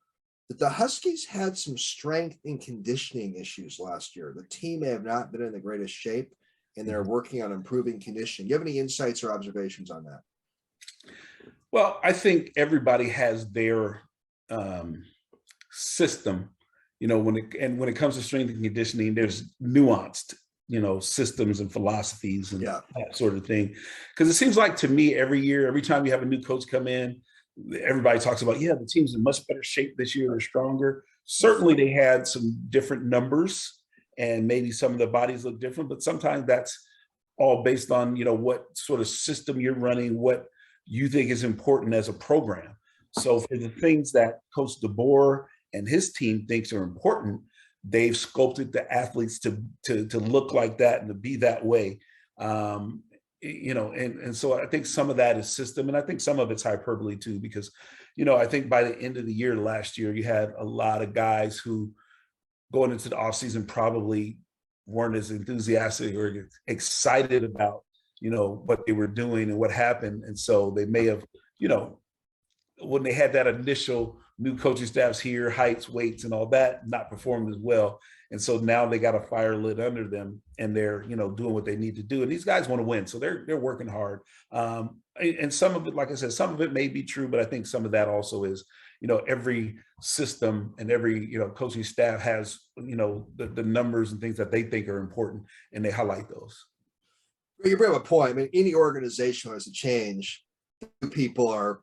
that the Huskies had some strength and conditioning issues last year. The team may have not been in the greatest shape, and they're working on improving conditioning. Do you have any insights or observations on that? Well, I think everybody has their system, when it comes to strength and conditioning, there's nuanced systems and philosophies and that sort of thing. Because it seems like to me, every time you have a new coach come in, everybody talks about, the team's in much better shape this year. They're stronger. Certainly they had some different numbers and maybe some of the bodies look different, but sometimes that's all based on, what sort of system you're running, what you think is important as a program. So for the things that Coach DeBoer and his team thinks are important, they've sculpted the athletes to look like that and to be that way. And so I think some of that is system, and I think some of it's hyperbole too, because, I think by the end of the year last year, you had a lot of guys who going into the offseason probably weren't as enthusiastic or excited about, what they were doing and what happened. And so they may have, when they had that initial new coaching staffs here, heights, weights, and all that, not performed as well. And so now they got a fire lit under them and they're, doing what they need to do. And these guys want to win. So they're working hard. And some of it, like I said, some of it may be true, but I think some of that also is, every system and every, coaching staff has, the numbers and things that they think are important, and they highlight those. You bring up a point. I mean, any organization has a change. People are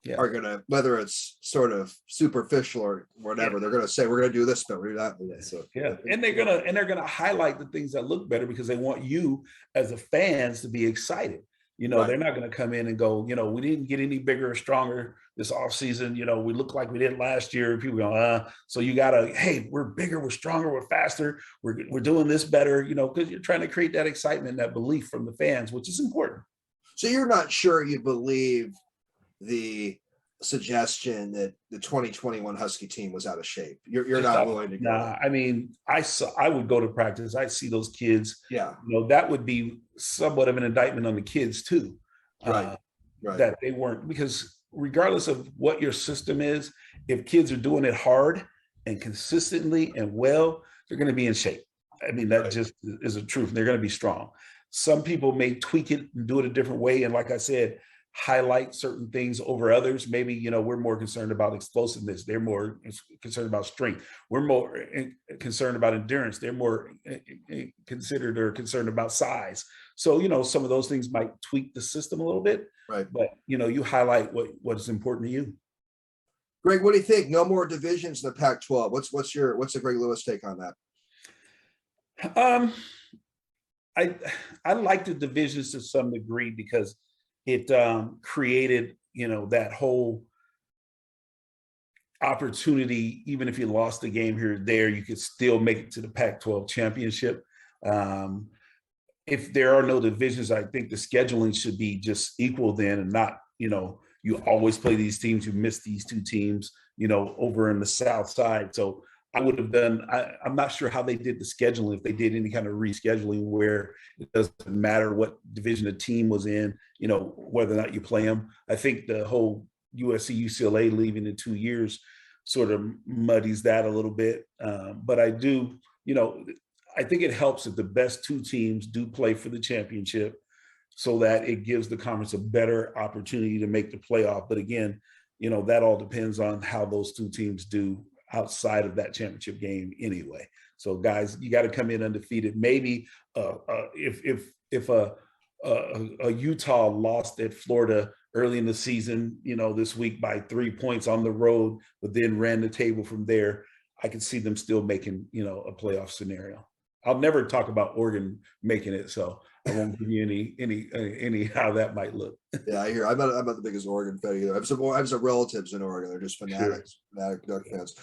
going to, whether it's sort of superficial or whatever, they're going to say, we're going to do this, but we're not doing that. So and they're going to highlight the things that look better because they want you as the fans to be excited. They're not going to come in and go, we didn't get any bigger or stronger this offseason. We look like we did last year. People go, so you got to, hey, we're bigger, we're stronger, we're faster, we're doing this better, because you're trying to create that excitement, that belief from the fans, which is important. So you're not sure you believe the suggestion that the 2021 Husky team was out of shape. You're not willing to go. Nah, I mean, I would go to practice. I'd see those kids. Yeah. That would be somewhat of an indictment on the kids too. Right. That they weren't, because regardless of what your system is, if kids are doing it hard and consistently and well, they're going to be in shape. I mean, that just is a truth. They're going to be strong. Some people may tweak it and do it a different way. And like I said, highlight certain things over others. Maybe, we're more concerned about explosiveness. They're more concerned about strength. We're more concerned about endurance. They're more concerned about size. So, some of those things might tweak the system a little bit, Right. but, you highlight what is important to you. Greg, what do you think? No more divisions in the Pac-12. What's the Greg Lewis take on that? I like the divisions to some degree because it created, that whole opportunity. Even if you lost the game here or there, you could still make it to the Pac-12 championship. If there are no divisions, I think the scheduling should be just equal then, and not, you always play these teams, you miss these two teams, over in the South side. So I would have done, I'm not sure how they did the scheduling, if they did any kind of rescheduling where it doesn't matter what division the team was in, whether or not you play them. I think the whole USC, UCLA leaving in 2 years sort of muddies that a little bit. But I do, I think it helps if the best two teams do play for the championship so that it gives the conference a better opportunity to make the playoff. But again, that all depends on how those two teams do outside of that championship game anyway. So guys, you got to come in undefeated. Maybe if a Utah lost at Florida early in the season, this week by 3 points on the road, but then ran the table from there, I can see them still making, a playoff scenario. I'll never talk about Oregon making it, so I won't give you any how that might look. Yeah, I hear. I'm not the biggest Oregon fan either. I have some relatives in Oregon. They're just fanatics, fanatic Duck fans.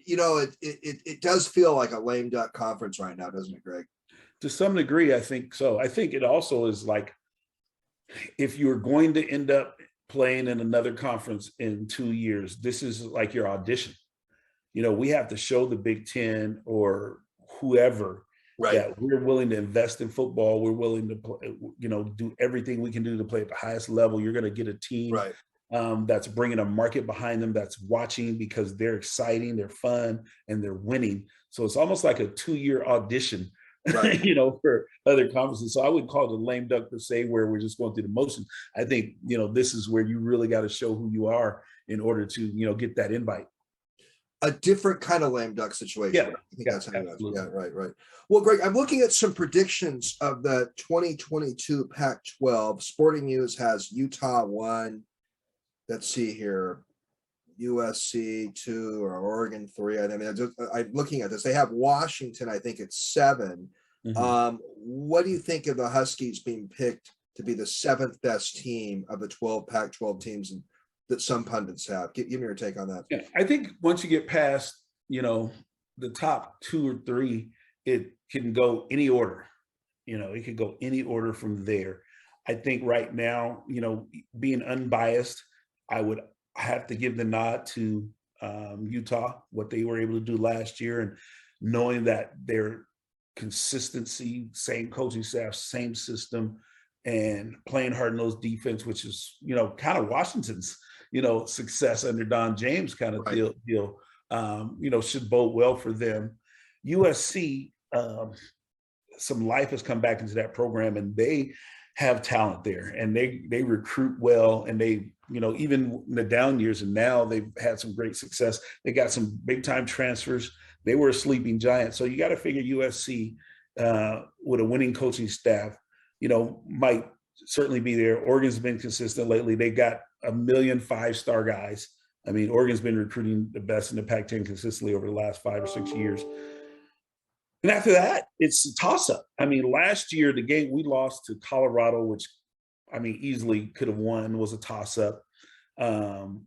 It does feel like a lame duck conference right now, doesn't it, Greg? To some degree, I think so. I think it also is like, if you're going to end up playing in another conference in 2 years, this is like your audition. We have to show the Big Ten or whoever that we're willing to invest in football. We're willing to play, do everything we can do to play at the highest level. You're going to get a team that's bringing a market behind them, that's watching because they're exciting, they're fun, and they're winning. So it's almost like a 2-year audition, for other conferences. So I wouldn't call it a lame duck per se, where we're just going through the motions. I think, this is where you really got to show who you are in order to, get that invite. A different kind of lame duck situation. Yeah, I think that's how it is. Yeah, right. Well, Greg, I'm looking at some predictions of the 2022 Pac-12. Sporting News has Utah 1. Let's see here. USC 2 or Oregon 3. I mean, I'm looking at this. They have Washington, I think it's 7. Mm-hmm. What do you think of the Huskies being picked to be the 7th best team of the 12 Pac-12 teams that some pundits have? Give me your take on that. Yeah, I think once you get past, the top 2 or 3, it can go any order. It could go any order from there. I think right now, being unbiased, I would have to give the nod to Utah, what they were able to do last year, and knowing that their consistency, same coaching staff, same system, and playing hard-nosed defense, which is, kind of Washington's, success under Don James kind of deal, should bode well for them. USC, some life has come back into that program, and they have talent there, and they recruit well, and they, even in the down years, and now they've had some great success. They got some big time transfers. They were a sleeping giant. So you got to figure USC with a winning coaching staff, might certainly be there. Oregon's been consistent lately. They got 1 million 5-star guys. I mean, Oregon's been recruiting the best in the Pac-10 consistently over the last 5 or 6 years. And after that, it's a toss-up. I mean, last year, the game we lost to Colorado, which, easily could have won, was a toss-up.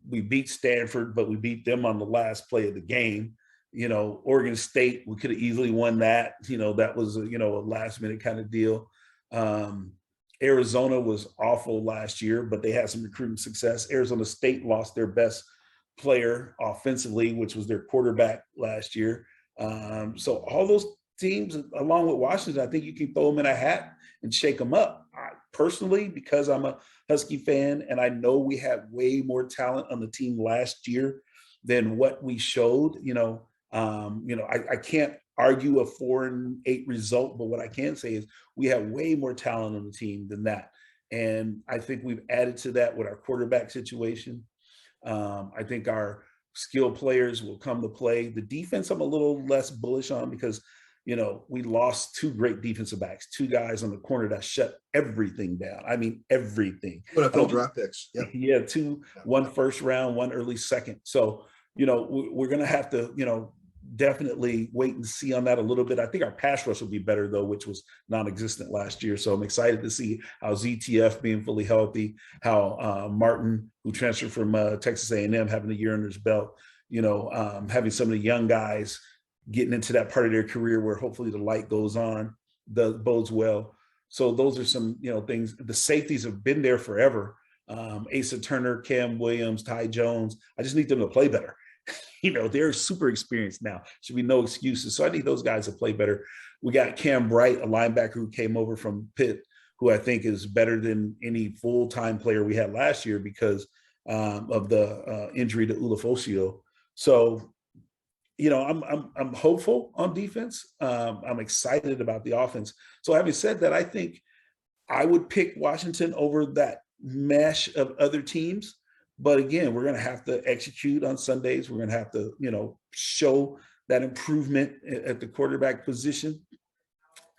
We beat Stanford, but we beat them on the last play of the game. Oregon State, we could have easily won that. That was a last-minute kind of deal. Arizona was awful last year, but they had some recruiting success. Arizona State lost their best player offensively, which was their quarterback last year. So all those teams, along with Washington, I think you can throw them in a hat and shake them up. Personally, because I'm a Husky fan, and I know we had way more talent on the team last year than what we showed. I can't argue a 4-8 result, but what I can say is we have way more talent on the team than that. And I think we've added to that with our quarterback situation. I think our skilled players will come to play. The defense I'm a little less bullish on because we lost two great defensive backs, two guys on the corner that shut everything down. I mean, everything. NFL draft picks. Yep. Yeah, one first round, one early second. So, we're going to have to, definitely wait and see on that a little bit. I think our pass rush will be better, though, which was non-existent last year. So I'm excited to see how ZTF being fully healthy, how Martin, who transferred from Texas A&M, having a year under his belt, having some of the young guys getting into that part of their career where hopefully the light goes on, bodes well. So those are some, things. The safeties have been there forever. Asa Turner, Cam Williams, Ty Jones. I just need them to play better. They're super experienced now. Should be no excuses. So I need those guys to play better. We got Cam Bright, a linebacker who came over from Pitt, who I think is better than any full-time player we had last year because of the injury to Ulofoshio. So, I'm hopeful on defense. I'm excited about the offense. So having said that, I think I would pick Washington over that mesh of other teams. But again, we're going to have to execute on Sundays. We're going to have to, show that improvement at the quarterback position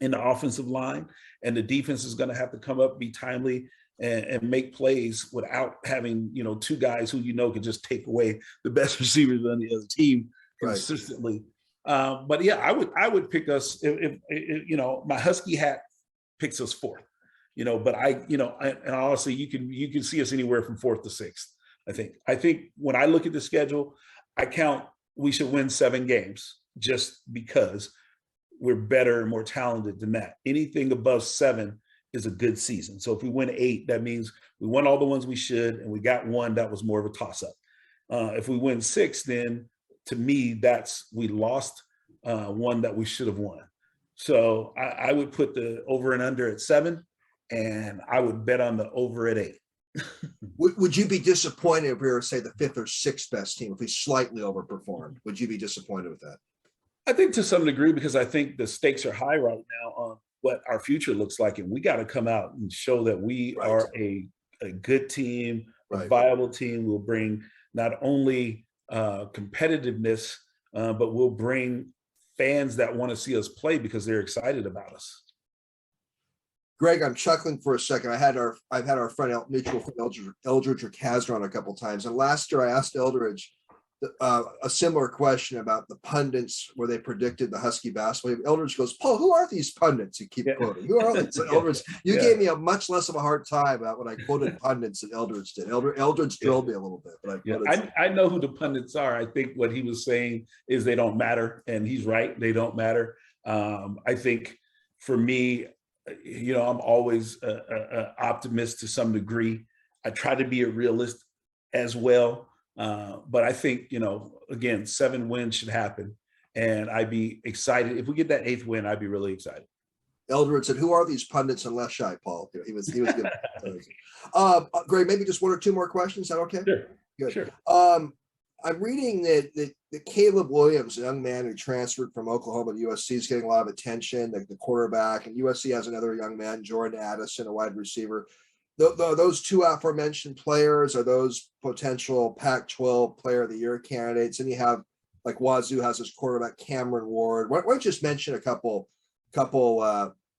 in the offensive line. And the defense is going to have to come up, be timely, and make plays without having, two guys who, can just take away the best receivers on the other team consistently. Right. But yeah, I would pick us if my Husky hat picks us fourth, but and honestly, you can see us anywhere from fourth to sixth. I think when I look at the schedule, I count we should win 7 games just because we're better and more talented than that. Anything above 7 is a good season. So if we win 8, that means we won all the ones we should, and we got one that was more of a toss-up. If we win 6, then to me, we lost one that we should have won. So I would put the over and under at 7, and I would bet on the over at 8. Would you be disappointed if we were, say, the 5th or 6th best team, if we slightly overperformed? Would you be disappointed with that? I think to some degree, because I think the stakes are high right now on what our future looks like, and we got to come out and show that we are a good team, a viable team. We'll bring not only competitiveness, but we'll bring fans that want to see us play because they're excited about us. Greg, I'm chuckling for a second. I've had our friend, mutual friend Eldridge Casner on a couple of times, and last year I asked Eldridge a similar question about the pundits where they predicted the Husky basketball. Eldridge goes, "Paul, who are these pundits you keep quoting? Who are these?" So Eldridge, you gave me a much less of a hard time about when I quoted pundits than Eldridge did. Eldridge drilled me a little bit, but I know who the pundits are. I think what he was saying is they don't matter, and he's right. They don't matter. I think for me, I'm always an optimist to some degree. I try to be a realist as well. But I think, again, 7 wins should happen. And I'd be excited. If we get that 8th win, I'd be really excited. Eldridge said, "Who are these pundits?" and less shy, Paul. He was good. Greg, maybe just 1 or 2 more questions. Is that okay? Sure. Good. Sure. I'm reading that Caleb Williams, a young man who transferred from Oklahoma to USC, is getting a lot of attention, the quarterback, and USC has another young man, Jordan Addison, a wide receiver. Those 2 aforementioned players are those potential Pac-12 Player of the Year candidates, and you have like Wazoo has his quarterback Cameron Ward. Why don't you just mention a couple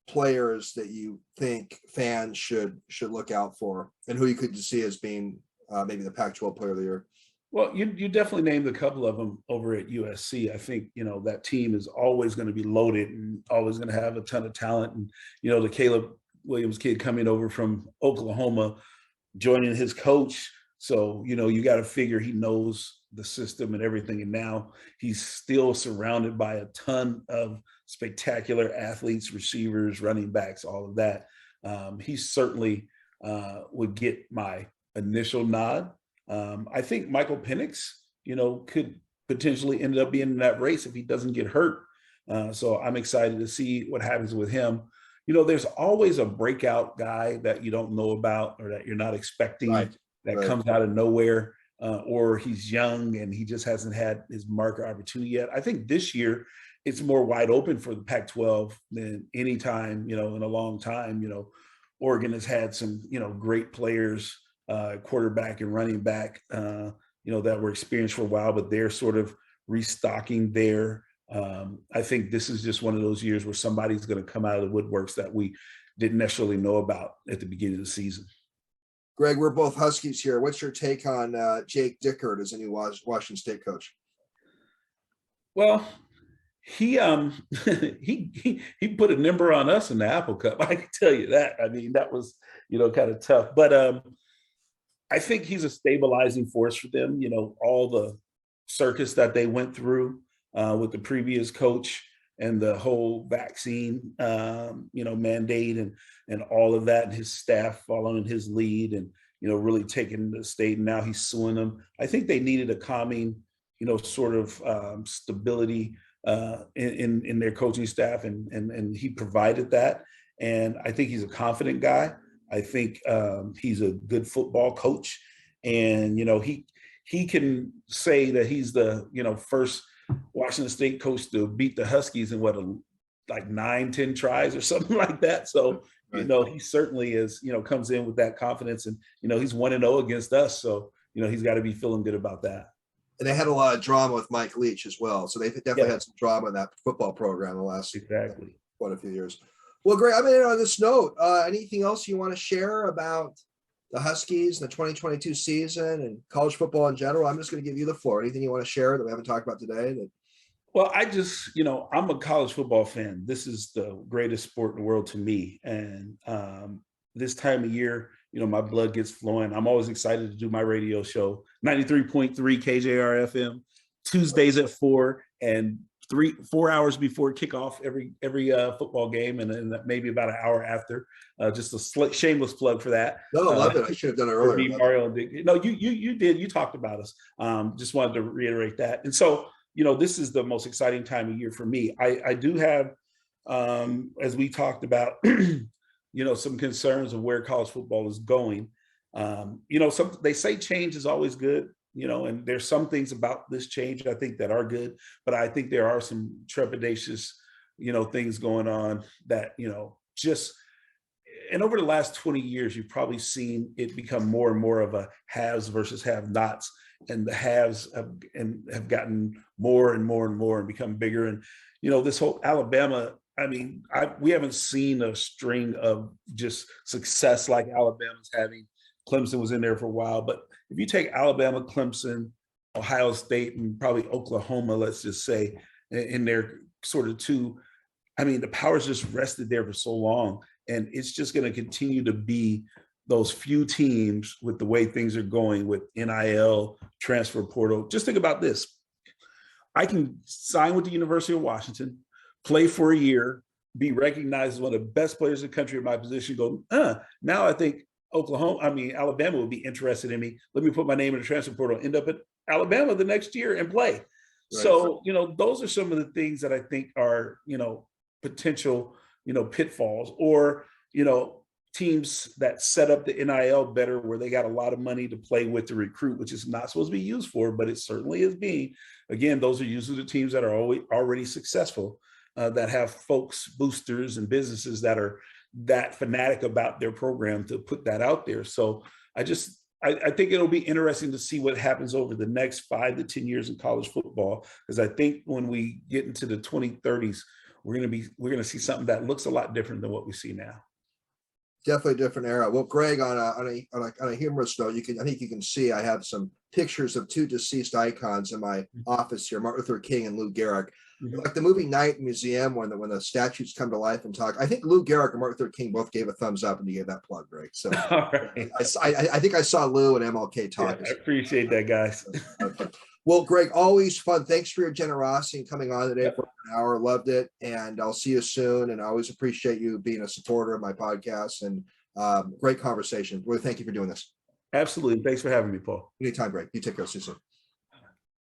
players that you think fans should look out for, and who you could see as being maybe the Pac-12 Player of the Year? Well, you definitely named a couple of them over at USC. I think, that team is always going to be loaded and always going to have a ton of talent. And, the Caleb Williams kid coming over from Oklahoma, joining his coach. So, you got to figure he knows the system and everything. And now he's still surrounded by a ton of spectacular athletes, receivers, running backs, all of that. He certainly would get my initial nod. I think Michael Penix, could potentially end up being in that race if he doesn't get hurt. So I'm excited to see what happens with him. There's always a breakout guy that you don't know about or that you're not expecting that comes out of nowhere, or he's young and he just hasn't had his marker opportunity yet. I think this year it's more wide open for the Pac-12 than any time, in a long time. Oregon has had some, great players, quarterback and running back, that were experienced for a while, but they're sort of restocking their I think this is just one of those years where somebody's going to come out of the woodworks that we didn't necessarily know about at the beginning of the season. Greg, we're both Huskies here. What's your take on Jake Dickert as a new Washington State coach? Well, he he put a number on us in the Apple Cup. I can tell you that. I mean, that was kind of tough. But I think he's a stabilizing force for them. All the circus that they went through with the previous coach and the whole vaccine, mandate and all of that, and his staff following his lead and, really taking the state. And now he's suing them. I think they needed a calming, sort of stability in their coaching staff. And he provided that. And I think he's a confident guy. I think he's a good football coach. And, he can say that he's the, first Washington State coach to beat the Huskies in like 9-10 tries or something like that. So, he certainly is, comes in with that confidence and, he's 1-0 against us. So, he's got to be feeling good about that. And they had a lot of drama with Mike Leach as well. So they definitely had some drama in that football program the last quite a few years. Well, Greg, I mean, on this note, anything else you want to share about the Huskies and the 2022 season and college football in general? I'm just going to give you the floor. Anything you want to share that we haven't talked about today? Well, I just, I'm a college football fan. This is the greatest sport in the world to me. And this time of year, my blood gets flowing. I'm always excited to do my radio show, 93.3 KJR FM, Tuesdays at 4 and 4 hours before kickoff every football game, and then maybe about an hour after. Just a shameless plug for that. No, I love it. I should have done it earlier. Mario, no, you did. You talked about us. Just wanted to reiterate that. And so, this is the most exciting time of year for me. I do have, as we talked about, some concerns of where college football is going. They say change is always good. And there's some things about this change I think that are good, but I think there are some trepidatious, things going on that, and over the last 20 years, you've probably seen it become more and more of a haves versus have-nots, and the haves have gotten more and more and more and become bigger. And, this whole Alabama, I mean, we haven't seen a string of just success like Alabama's having. Clemson was in there for a while, but if you take Alabama, Clemson, Ohio State, and probably Oklahoma, let's just say, in their sort of two, I mean, the power's just rested there for so long, and it's just going to continue to be those few teams with the way things are going with NIL, transfer portal. Just think about this. I can sign with the University of Washington, play for a year, be recognized as one of the best players in the country in my position, go, now I think Alabama would be interested in me. Let me put my name in the transfer portal, end up at Alabama the next year and play. Right. So, those are some of the things that I think are, potential, pitfalls, or, teams that set up the NIL better, where they got a lot of money to play with to recruit, which is not supposed to be used for, but it certainly is being. Again, those are usually the teams that are already successful, that have folks, boosters, and businesses that are that fanatic about their program to put that out there. So I think it'll be interesting to see what happens over the next 5 to 10 years in college football, because I think when we get into the 2030s, we're going to see something that looks a lot different than what we see now. Definitely a different era. Well, Greg, on a humorous note, I think you can see I have some pictures of two deceased icons in my office here, Martin Luther King and Lou Gehrig. Mm-hmm. Like the movie Night Museum, when the statues come to life and talk. I think Lou Gehrig and Martin Luther King both gave a thumbs up, and you gave that plug, Greg. So right. I think I saw Lou and MLK talk. Yeah, I appreciate that, guys. Okay. Well, Greg, always fun. Thanks for your generosity and coming on today for an hour. Loved it. And I'll see you soon. And I always appreciate you being a supporter of my podcast, and great conversation. Really, thank you for doing this. Absolutely. Thanks for having me, Paul. Anytime, Greg. You take care. See you soon.